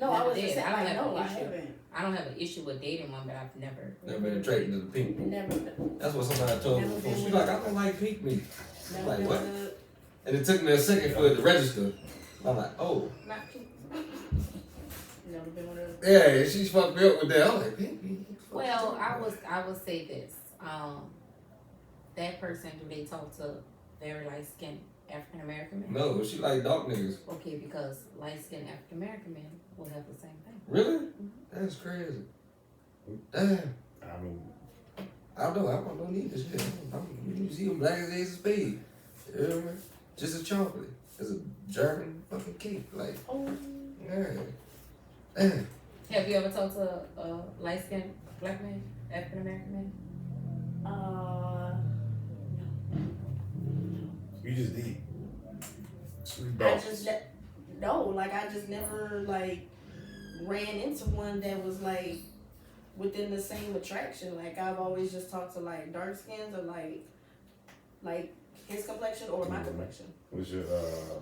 No, I never was did. just saying, I don't like, have no, I an issue. haven't. I don't have an issue with dating one, but I've never. Never been attracted to the pink. Never. That's what somebody told me Never before. been She's with like, a- I don't like pink meat. Never Like, been what? with And it took me a second for it to register. I'm like, oh. Not people. Never been with a. Yeah, she fucked me up with that. I'm like, pink meat? Well, I would say this. That person, do they talk to very light skinned African American men? No, she like dark niggas. Okay, because light skinned African American men will have the same thing. Really? That's crazy. Damn. I mean, I don't need this shit. You see them black as ace of spade. You know what I mean? Just a chocolate. It's a German fucking cake. Like, Oh. yeah. Damn. Have you ever talked to a light skinned black man, African American man? you just deep. Sweet I balls. just no, like I just never like ran into one that was like within the same attraction. Like I've always just talked to like dark skins or like his complexion or my complexion. What's your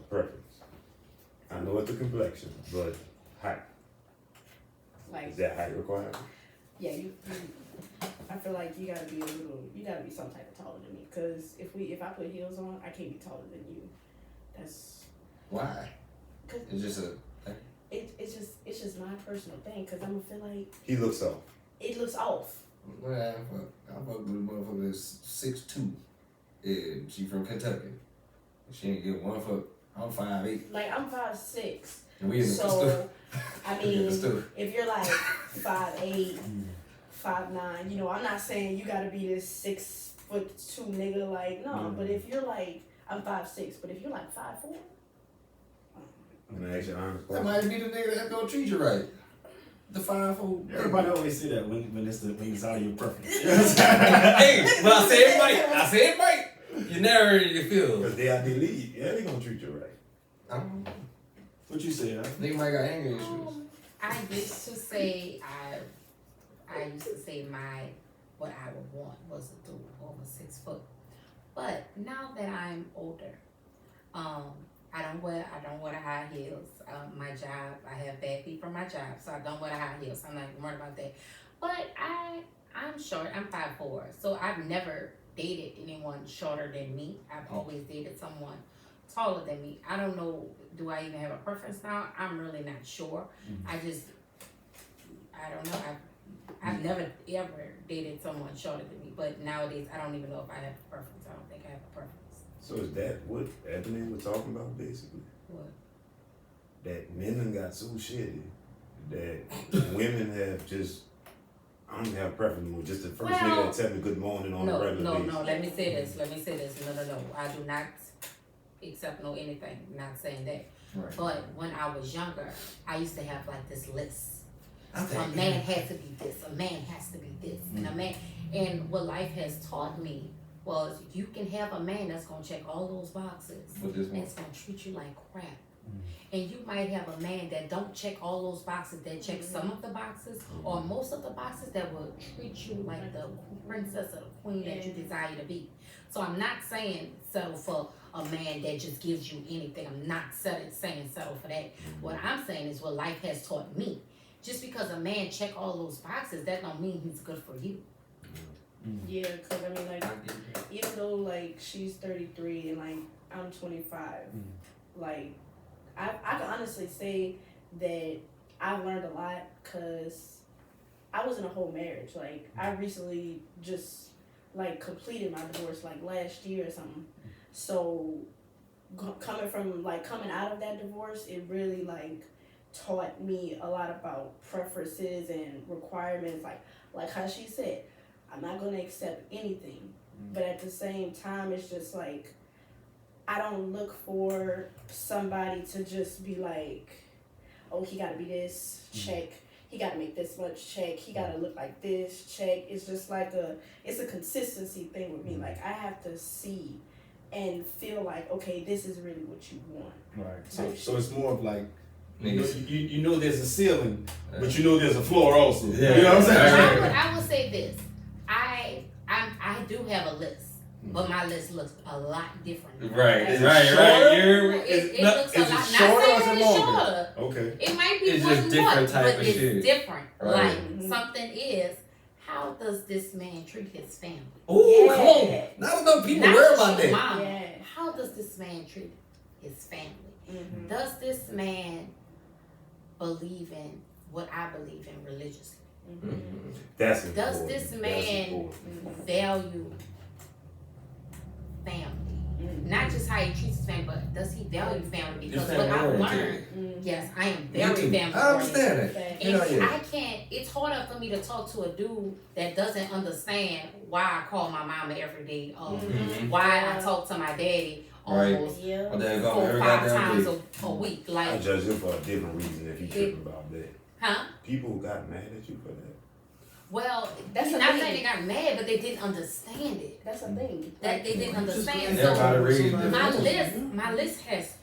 preference? I know it's the complexion, but height. Like Is that height required? yeah, you I feel like you gotta be some type of taller than me. Cause if I put heels on, I can't be taller than you. That's Why? cause It's just a. it's just my personal thing. Cause I'm gonna feel like He looks off. it looks off. Well, I fuck with a motherfucker that's 6'2". Yeah, she from Kentucky. She ain't get one fuck. I'm 5'8". Like I'm 5'6". And we in the store. So I We in the mean, store. if you're like 5'8", 5'9", you know, I'm not saying you gotta be this 6'2" nigga. Like no, but if you're like I'm 5'6", but if you're like 5'4", Can I ask you an honest That question? might be the nigga that don't treat you right. The 5'4". Everybody always say that when it's out of your preference. Hey, but I say it right. You narrowed your field. Because they out the lead. Yeah, they gonna treat you right. What you say, huh? Nigga might got anger issues. I used to say I used to say what I would want was a dude over 6 foot. But now that I'm older, I don't wear the high heels. My job, I have bad feet from my job, so I don't wear the high heels. I'm not worried about that. But I'm short. I'm 5'4", so I've never dated anyone shorter than me. I've always dated someone taller than me. I don't know, do I even have a preference now? I'm really not sure. I don't know. I've never ever dated someone shorter than me, but nowadays I don't even know if I have a preference. I don't think I have a preference. So is that what Ebony was talking about, basically? What? That men done got so shitty that women have just, I don't have a preference anymore. Just the first nigga that tell me good morning on a regular basis. No, let me say this. No. I do not accept no anything. Not saying that. Right. But when I was younger, I used to have like this list. I A think man has to be this, a man has to be this, and what life has taught me was you can have a man that's gonna check all those boxes But this and one, it's gonna treat you like crap. And you might have a man that don't check all those boxes, that check some of the boxes or most of the boxes, that will treat you like the princess or the queen that you desire to be. So I'm not saying settle for a man that just gives you anything. I'm not saying settle for that. What I'm saying is what life has taught me. Just because a man check all those boxes, that don't mean he's good for you. Yeah, because I mean, like, I get that. even though, like, she's 33 and, like, I'm 25, like, I can honestly say that I've learned a lot because I was in a whole marriage. Like, I recently just, like, completed my divorce, like, last year or something. So, coming out of that divorce, it really, like, taught me a lot about preferences and requirements, like how she said, I'm not going to accept anything, but at the same time it's just like I don't look for somebody to just be like, oh, he got to be this, check, he got to make this much, check, he got to look like this, check. It's just like it's a consistency thing with me. Like I have to see and feel like, okay, this is really what you want. Right. So it's more of like, Niggas. you know there's a ceiling, but you know there's a floor also. Yeah. You know what I'm saying? I would say this. I do have a list, but my list looks a lot different. Right, Is it right. shorter? It looks a lot. Not shorter or is saying it it's longer? shorter. Okay. It might be It's one just different month, type but of it's shit. different. Right. Like something is, how does this man treat his family? Ooh, Yeah. come on. Not enough people Not worry just about your that. mama. Yeah. How does this man treat his family? Mm-hmm. Does this man believe in what I believe in religiously? Mm-hmm. That's Does important. this That's man important. value family? Not just how he treats his family, but does he value family? Because Your what family I've oriented. learned, yes, I am Me very too. family I oriented. understand that. Fact. You know, And yeah. I can't, it's harder for me to talk to a dude that doesn't understand why I call my mama every day, why I talk to my daddy Right. almost Yeah. Well, there you go. 4 or Every 5 goddamn times day. a week. I Like, judge him for a different reason if he tripping about that. huh? People got mad at you for that. Well, That's that's the not thing. saying they got mad, but they didn't understand it. That's the thing. That they didn't understand. Everybody So reads my list has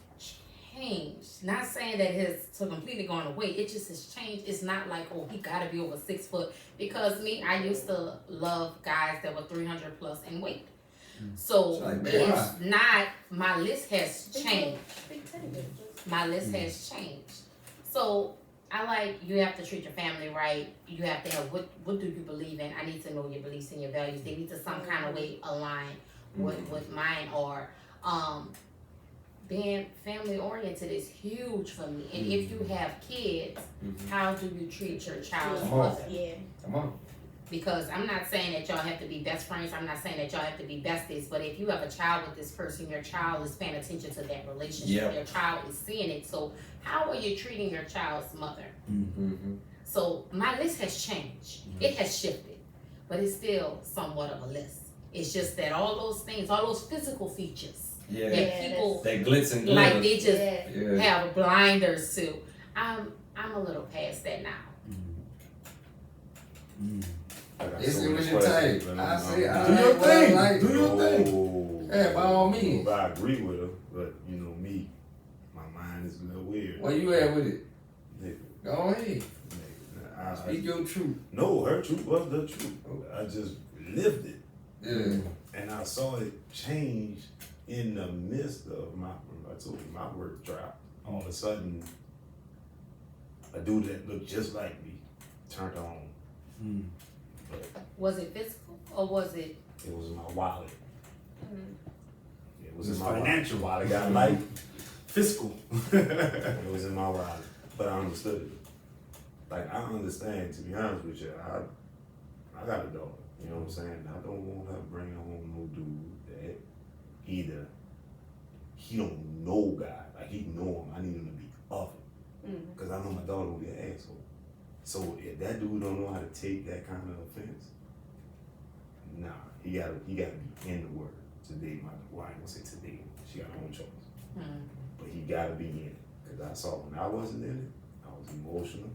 changed. Not saying that it has completely gone away. It just has changed. It's not like, oh, he gotta be over 6 foot. Because me, I used to love guys that were 300 plus in weight. So It's like, man, it's not, my list has changed. Big teddy bitches. My list has changed. So I like, you have to treat your family right. You have to have, what do you believe in? I need to know your beliefs and your values. They need to some kind of way align with mine, or being family oriented is huge for me. And if you have kids, how do you treat your child's Come on. mother? Yeah. Come on. Because I'm not saying that y'all have to be best friends. I'm not saying that y'all have to be besties. But if you have a child with this person, your child is paying attention to that relationship. Yeah. Your child is seeing it. So how are you treating your child's mother? Mm-hmm. So my list has changed. It has shifted. But it's still somewhat of a list. It's just that all those things, all those physical features Yeah. that Yeah, people That glitz and like glitter. they just Yeah. Yeah. have blinders to. I'm a little past that now. I got It's so in many your questions, type. but I I'm- say, I'm- I Do your like what I thing. like. Do your thing. No. Yeah, by all means. But I agree with her, but you know me, my mind is a little weird. Where you at with it? Nigga, Go ahead. nigga, Speak your truth. no, her truth was the truth. I just lived it. Yeah. And I saw it change in the midst of I told you, my work dropped. All of a sudden, a dude that looked just like me turned on. But Was it physical or was it? it was my wallet. It was It's in my financial. wallet. Got like Fiscal. it was in my wallet, but I understood it. Like I understand. To be honest with you, I got a daughter. You know what I'm saying? I don't want her bringing home no dude that either he don't know God, like he know him. I need him to be of him, because I know my daughter will be an asshole. So if that dude don't know how to take that kind of offense, nah, he gotta be in the word today. Well, I ain't gonna say today. She got her own choice, but he gotta be in it. Because I saw when I wasn't in it, I was emotional,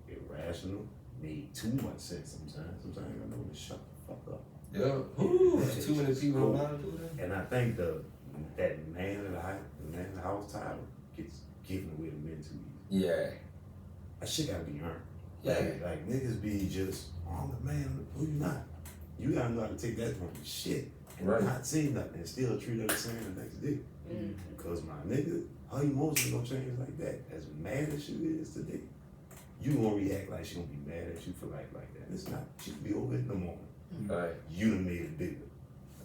irrational, made too much sense sometimes. Sometimes I know to shut the fuck up. Yeah. Ooh, there's too many people know how to do that. And I think that man of the house title gets given away to men too easy. Yeah. That shit gotta be earned. Yeah. Like niggas be just, oh man, who you not? You gotta know how to take that from the shit and Right. not say nothing and still treat her the same the next day. Because my nigga, her emotions don't change like that. As mad as she is today, you gonna react like she gonna be mad at you for like that. It's not. She be over it in the morning. Right. You done made it bigger.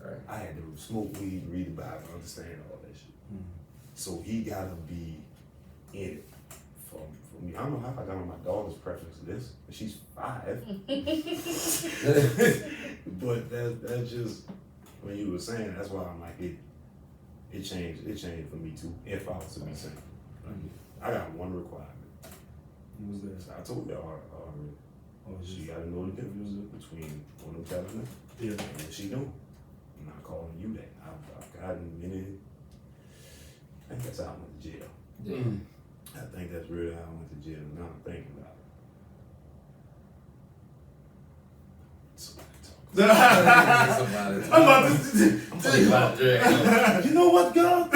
Right. I had to smoke weed, read the Bible, understand all that shit. So he gotta be in it for me. I don't know how I got on my daughter's preference to this. She's 5. But that's just when you were saying, that's why I'm like it changed for me too, if I was to be saying. I got one requirement. What was that? I told y'all already. Oh, She gotta know the difference between what I'm telling her Yeah. and what she doing. I'm not calling you that. I've gotten many. I think that's how I went to jail. Yeah. I think that's really how I went to jail. Now I'm thinking about it. Somebody talk. I'm about to. You know what, God?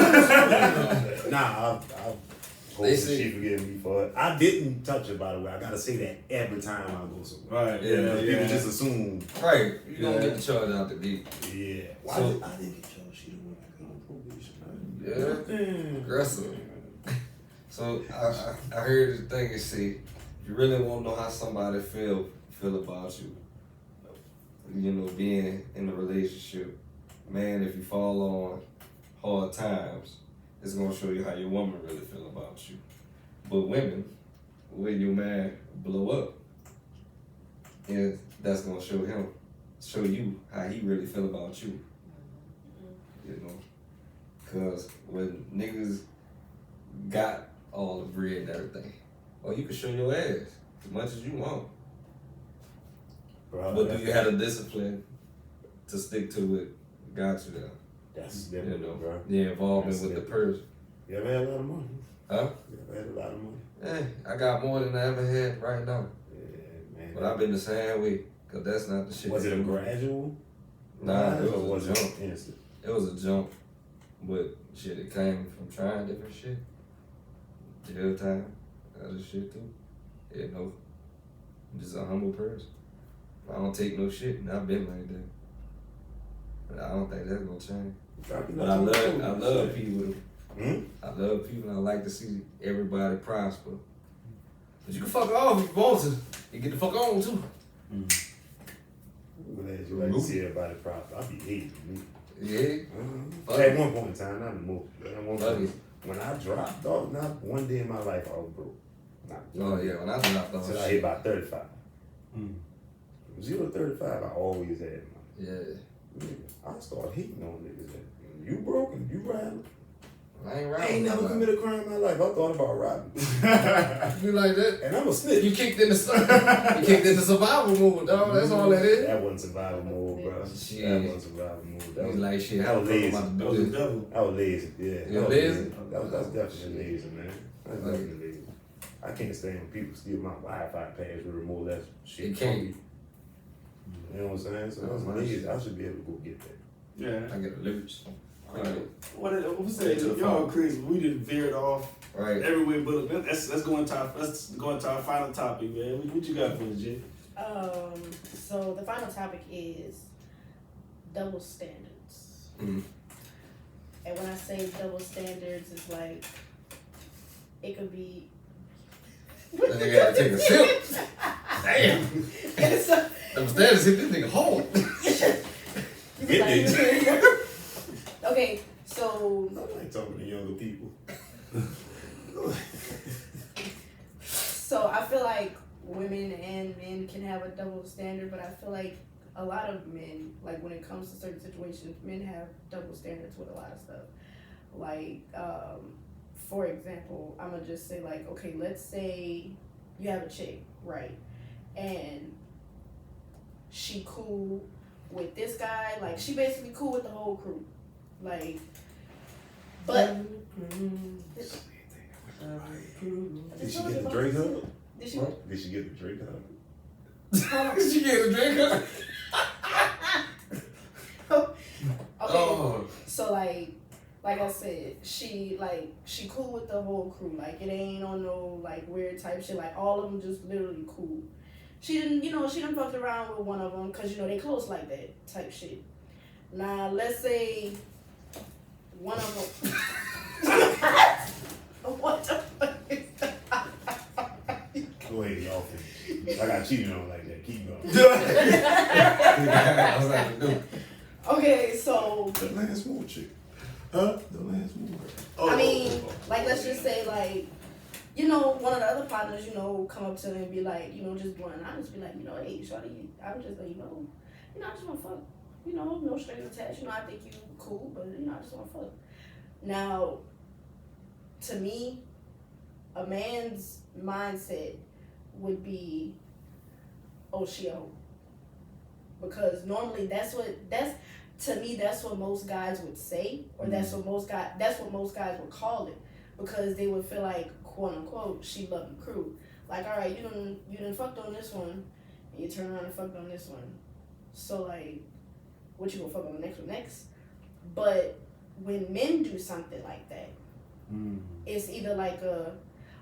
Nah, I hope They that say- she forgive me for it. I didn't touch her, by the way. I gotta say that every time I go somewhere. Right. Yeah, People just assume, Right. You don't get the charge out the deep. yeah. Why So- I didn't get your she the one that got on probation. Yeah. Aggressive. So I heard the thing and say, if you really want to know how somebody feel about you, you know, being in a relationship, man, if you fall on hard times, it's gonna show you how your woman really feel about you. But women, when your man blow up, and that's gonna show you how he really feel about you. You know, cause when niggas got all the bread and everything, well, you can show your ass as much as you want. Bro, But do you have the discipline to stick to what got you there? that's You different, know, bro. the involvement That's with the different. person. You ever had a lot of money? Huh? You ever had a lot of money? I got more than I ever had right now. Yeah, man. But I've been the same way, cause that's not the shit. Was it a that- gradual? Nah, rise, it or was a it jump. instant? It was a jump, but shit, it came from trying different shit. Jail time, other shit too. You know, I'm just a humble person. I don't take no shit, and I've been like that. But I don't think that's gonna change. But I love people. I love people, and I like to see everybody prosper. But you can fuck off if you want to. You get the fuck on too. I'm glad you like to see everybody prosper. I be hating me. Yeah. Fuck At it. one point in time, not anymore. At one Fuck point, it. when I dropped, dog, not one day in my life I was broke. Not Oh yeah, when I dropped off Until I hit shit. about 35. From 0 to 35, I always had money. Yeah. Nigga, I started hating on niggas that you broke and you robbing. I ain't I robbing. ain't never nobody. committed a crime in my life. I thought about robbing. You like that? And I'm a snitch. You kicked in the survival mode, dog. That's all that is. That wasn't survival mode, bro. Shit. That wasn't survival mode. That He's was, like, shit, that how was the fuck lazy. am I That was to the do this? devil. I was lazy, yeah. You That was lazy? That's definitely lazy, man. That's definitely lazy. I can't stand when people steal my Wi-Fi password or more or less shit. You can't. from me. You know what I'm saying? So that's my lazy. shit. I should be able to go get that. Yeah. I get alerts. What say? Y'all crazy. We just veered off Right. everywhere, but let's go into our final topic, man. What you got for us, Jay? So the final topic is double standards. Mhm. And when I say double standards, it's like it could be. That nigga gotta take a sip. Damn. It's a- Them standards hit this nigga hard. Okay, So I like talking to younger people. So I feel like women and men can have a double standard, but I feel like a lot of men, like when it comes to certain situations, men have double standards with a lot of stuff. Like, for example, I'm gonna just say like, okay, let's say you have a chick, right? And she cool with this guy, like she basically cool with the whole crew. Like, but Did she get the Drake hug? Did she? Did she get the Drake hug? Did you get a drink? Okay. Oh. So like I said, she cool with the whole crew. Like it ain't on no like weird type shit. Like all of them just literally cool. She didn't fucked around with one of them because they close like that type shit. Now let's say one of them. What the fuck is that? Go ahead, y'all finish. I got cheated on like that. Keep going. I was like, dude. Okay, so The last move chick. Huh? The last move. I mean, like let's just say like, one of the other partners, come up to them and be like, just blunt. I just be like, hey, shorty, I would just let I just want to fuck. No strings attached. I think you cool, but I just want to fuck. Now, to me, a man's mindset would be, oh, she a hoe. Because normally that's what most guys would say, or that's what most guys would call it, because they would feel like, quote unquote, she loved the crew. Like, all right, you done fucked on this one, and you turn around and fucked on this one. So like, what you gonna fuck on the next one next? But when men do something like that, it's either like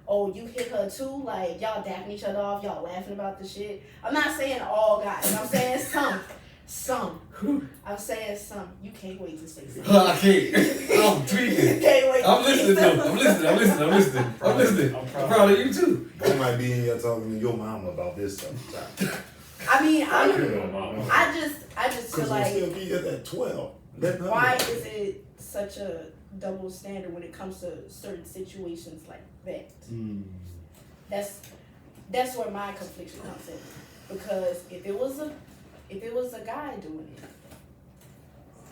oh, you hit her too, like y'all dapping each other off, y'all laughing about the shit. I'm not saying all guys, I'm saying some. I'm saying some. You can't wait to say something. I can't. I'm tweaking. You can't wait. I'm listening though. I'm listening. I'm proud of you too. I might be in here talking to your mama about this stuff. I mean, Mama. I just feel Because we'll like, still be at that 12. why is it such a double standard when it comes to certain situations like that? That's where my confliction comes in. Because if it was a guy doing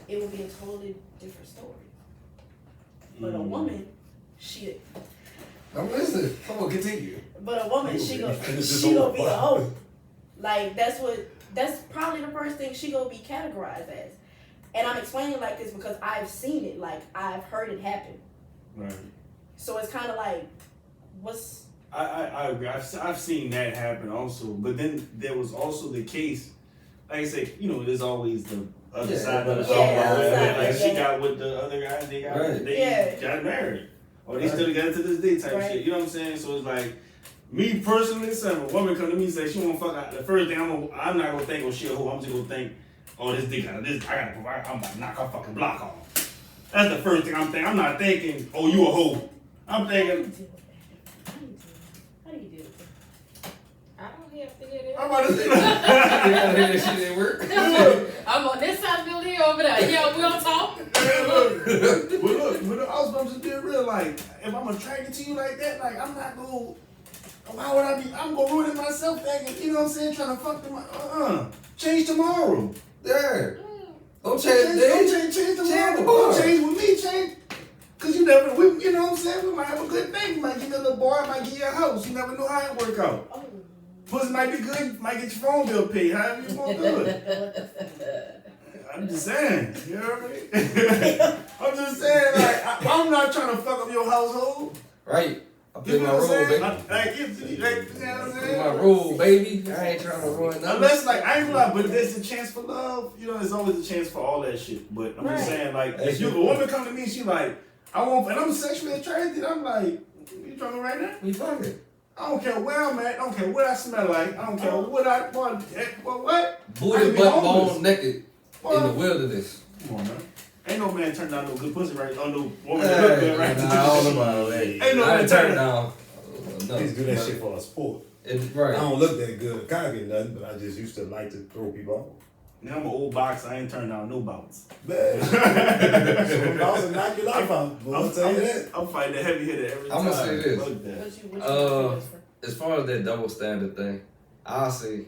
it would be a totally different story. But a woman, I'm listening. Come on, continue. But a woman, she gonna be a hoe. Like that's probably the first thing she gonna be categorized as. And I'm explaining like this because I've seen it, like I've heard it happen. Right. So it's kind of like, I agree. I've seen that happen also, but then there was also the case. Like I said, there's always the other side of the story. Like she got with the other guy, they got married, or they still together to this day type shit. You know what I'm saying? So it's like, me personally, if a woman come to me and say she won't fuck out, the first thing I'm not gonna think, oh shit, who? I'm just gonna think, oh this dick out of this. I gotta provide. I'm about to knock her fucking block off. That's the first thing I'm thinking. I'm not thinking, oh you a hoe. I'm thinking. How do you deal with that? I don't have to hear that. I'm about to say That shit didn't work. I'm on this side of the building over there. Yeah, we don't talk. But I'm just being real. Like, if I'm attracted to you like that, like I'm not gonna. Why would I be? I'm gonna ruin it myself, thinking, you know what I'm saying, trying to fuck them. Change tomorrow. Yeah. Don't change today. Change tomorrow. tomorrow. Don't change with me. Change. Cause you never, you know what I'm saying? We might have a good thing. You might get a little boy, might get you a house. You never know how it work out. Oh. Pussy might be good, might get your phone bill paid. However you want to do it. I'm just saying. You know what I mean? I'm just saying, like, I'm not trying to fuck up your household. Right. I play You know my what role, I'm saying? baby. You know what I'm Play saying? my role, baby. I ain't trying to ruin nothing. Unless, like, I ain't gonna lie, but there's a chance for love. There's always a chance for all that shit. But I'm just saying, like, if a woman come to me, she like, and I'm sexually attracted, I'm like, you drunk right now? We fucking. I don't care where I'm at. I don't care what I smell like. I don't care what I want. What? Booty butt bone naked in the wilderness. Come on, man. Ain't no man turned down no good pussy right on no woman that look good right Nah, I don't know about that. Ain't no I man didn't turn turn down. down. No, He's do that shit for a sport. Right. I don't look that good. I get nothing, but I just used to like to throw people off. Now I'm an old boxer. I ain't turned down no bouts. Man. So them bouts will knock your life out. Boy, I'll tell you that. I'm fighting the heavy hitter every time. I'ma say this. Fuck that. What you As far as that double standard thing, I'll say,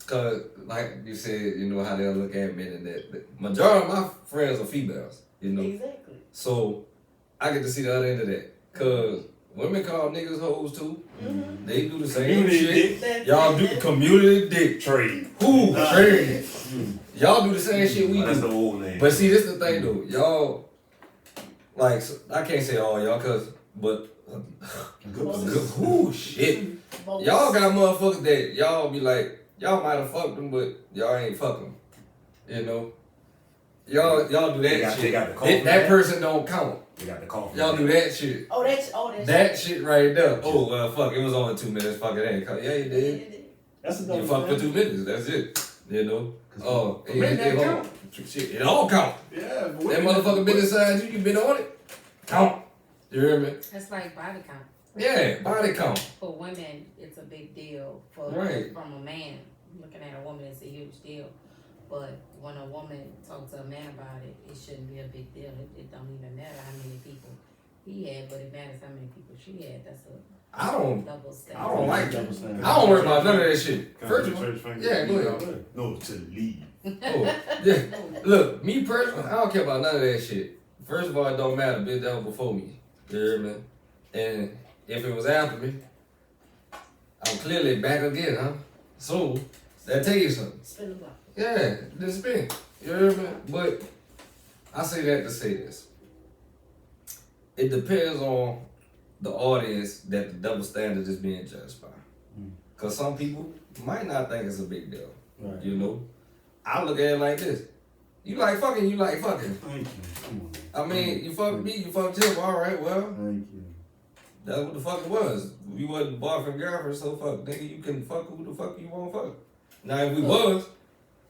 cause like you said, you know how they'll look at men and that. The majority of my friends are females, you know. Exactly. So I get to see the other end of that. Cause women call niggas hoes too. Mm-hmm. They do the same Community shit. Y'all do community dick Trade. Who? Trade. Y'all do the same shit we That's do. the old name. But see, this the thing though. Y'all, like, I can't say all y'all, but whoo, shit. Y'all got motherfuckers that y'all be like, y'all might have fucked them, but y'all ain't fuck them. You know? Y'all do that shit. They got the coffee. That person don't count. They got the coffee. Y'all do that shit. That's That shit right there. Oh, well, fuck, it was only 2 minutes. Fuck, it ain't count. Yeah, you did. That's a You double fucked for standard. 2 minutes. That's it. You know? Oh, For men, that count. Shit, it all count. Yeah, but That motherfucker been inside you been on it. Count. You hear me? That's like body count. Yeah, body count. For women, it's a big deal. For Right. From a man, looking at a woman, it's a huge deal. But when a woman talks to a man about it, it shouldn't be a big deal. It don't even matter how many people he had, but it matters how many people she had. That's a I don't double standard. I don't like double that. standard. I don't worry about none of that shit. Can I First do of all, church finger? yeah, go ahead. No, to leave. Oh, yeah. Look, me personally, I don't care about none of that shit. First of all, it don't matter, bitch, that was before me. You hear me? And if it was after me, I'm clearly back again, huh? So, that tell you something. Spin the block. Yeah, this spin. You hear me? But I say that to say this. It depends on the audience that the double standard is being judged by. Because some people might not think it's a big deal. Right. You know? I look at it like this. You like fucking, you like fucking. Thank you. Come on. I mean, you fucked me, you fucked him. All right, well, Thank you. that's what the fuck it was. We wasn't boyfriend girlfriend, so fuck, nigga, you can fuck who the fuck you want to fuck. Now, if we was,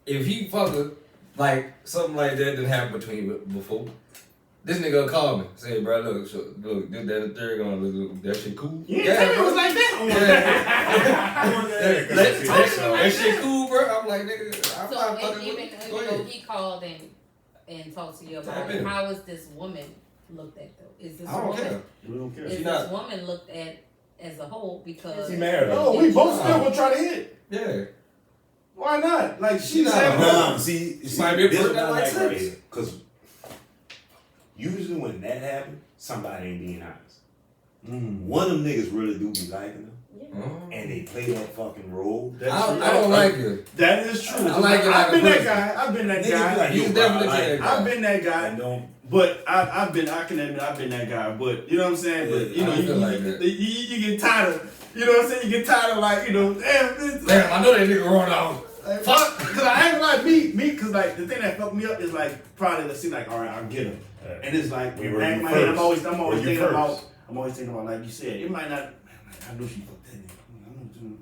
if he fucked her, like something like that didn't happen between before, this nigga call me, say, bro, look, this, that, the third gonna look, that shit cool. You didn't tell me it was like that. That shit cool, bro. I'm like, nigga, I'm So not if fucking even with you. Go though ahead. he called and talked to you about Tap it, in. how is this woman looked at though? Is this I don't woman care. We don't care. is She this not- woman looked at as a whole because She married. No, we both still gonna try to hit. Yeah. Why not? Like She she's not- having. Nah, see, might be a this person is what that I likes like right sex. here. Because usually when that happens, somebody ain't being honest. One of them niggas really do be liking them, and they play that fucking role. That's I true. don't like it. That is true. I like it like I've a been that person. guy. I've been that Niggas be guy. like, He's yo, definitely bro, I like that it. guy. I've been that guy. And don't. But I can admit I've been that guy. But you know what I'm saying. But you I know don't feel like that. you get tired of. You know what I'm saying. You get tired of like damn. It's Damn, I know that nigga run off. like, fuck. Cause I ain't like me. Cause like the thing that fucked me up is like probably let's see like all right I'll get him. And it's like We in were the back of you my head first. I'm always Were you thinking first? about like you said it might not. Man, like, I know she fucked that nigga.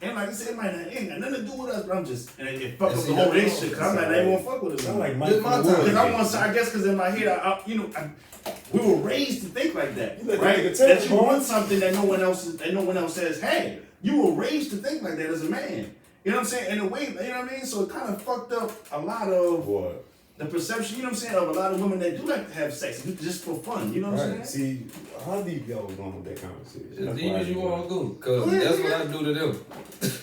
And like I said, it might not ain't got nothing to do with us, but I'm just and it fucked And up see, the whole that's relationship because I'm not even gonna fuck with her. Sound like no Mike This my from the time. Woods. because I want to, I guess, because in my head, we were raised to think like that, You let right? that nigga tell That you, you boy. want something that no one else says. Hey, you were raised to think like that as a man. You know what I'm saying? In a way, you know what I mean. So it kind of fucked up a lot of What? the perception. You know what I'm saying? Of a lot of women that do like to have sex just for fun. You know what I'm Right. saying? See, how deep y'all was going with that conversation? As That's deep why I as you didn't want to go, cause Yeah, that's what yeah. I do to them.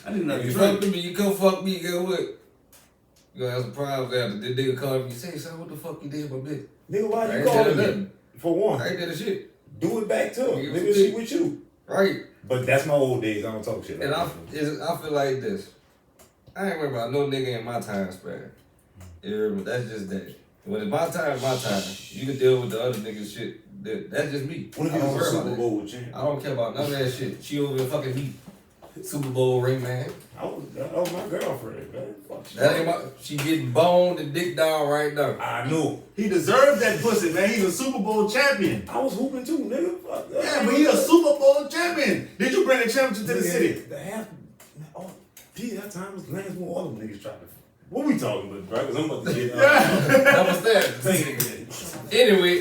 I didn't know If you you fuck with me, you come fuck me, guess what? You gonna have some problems after this nigga call me and say, son, what the fuck you did, my bitch? Nigga, why I you ain't calling did me? nothing. For one, I ain't did a shit. do it back to her. Nigga, Nigga, for she me. with you. Right. But that's my old days. I don't talk shit like And I that. feel like this. I ain't worried about no nigga in my time span. You hear me? That's just that. When it's my time, it's my time. You can deal with the other nigga shit. That's just me. What if I you don't was a worry about Super that. Bowl champ? I don't care about none of that shit. She over here fucking me. Super Bowl ring, man. That was my girlfriend, man. Fuck shit. That ain't my. She getting boned and dick down right now. I knew. He deserved that pussy, man. He's a Super Bowl champion. I was hooping too, nigga. Fuck that. Yeah, but he's a Super Bowl champion. Did you bring a championship to the city? The half. Oh, gee, that time was Lance Moore. All them niggas tried to. What we talking about, bro? Because I'm about to get. Yeah. That was that. Anyway,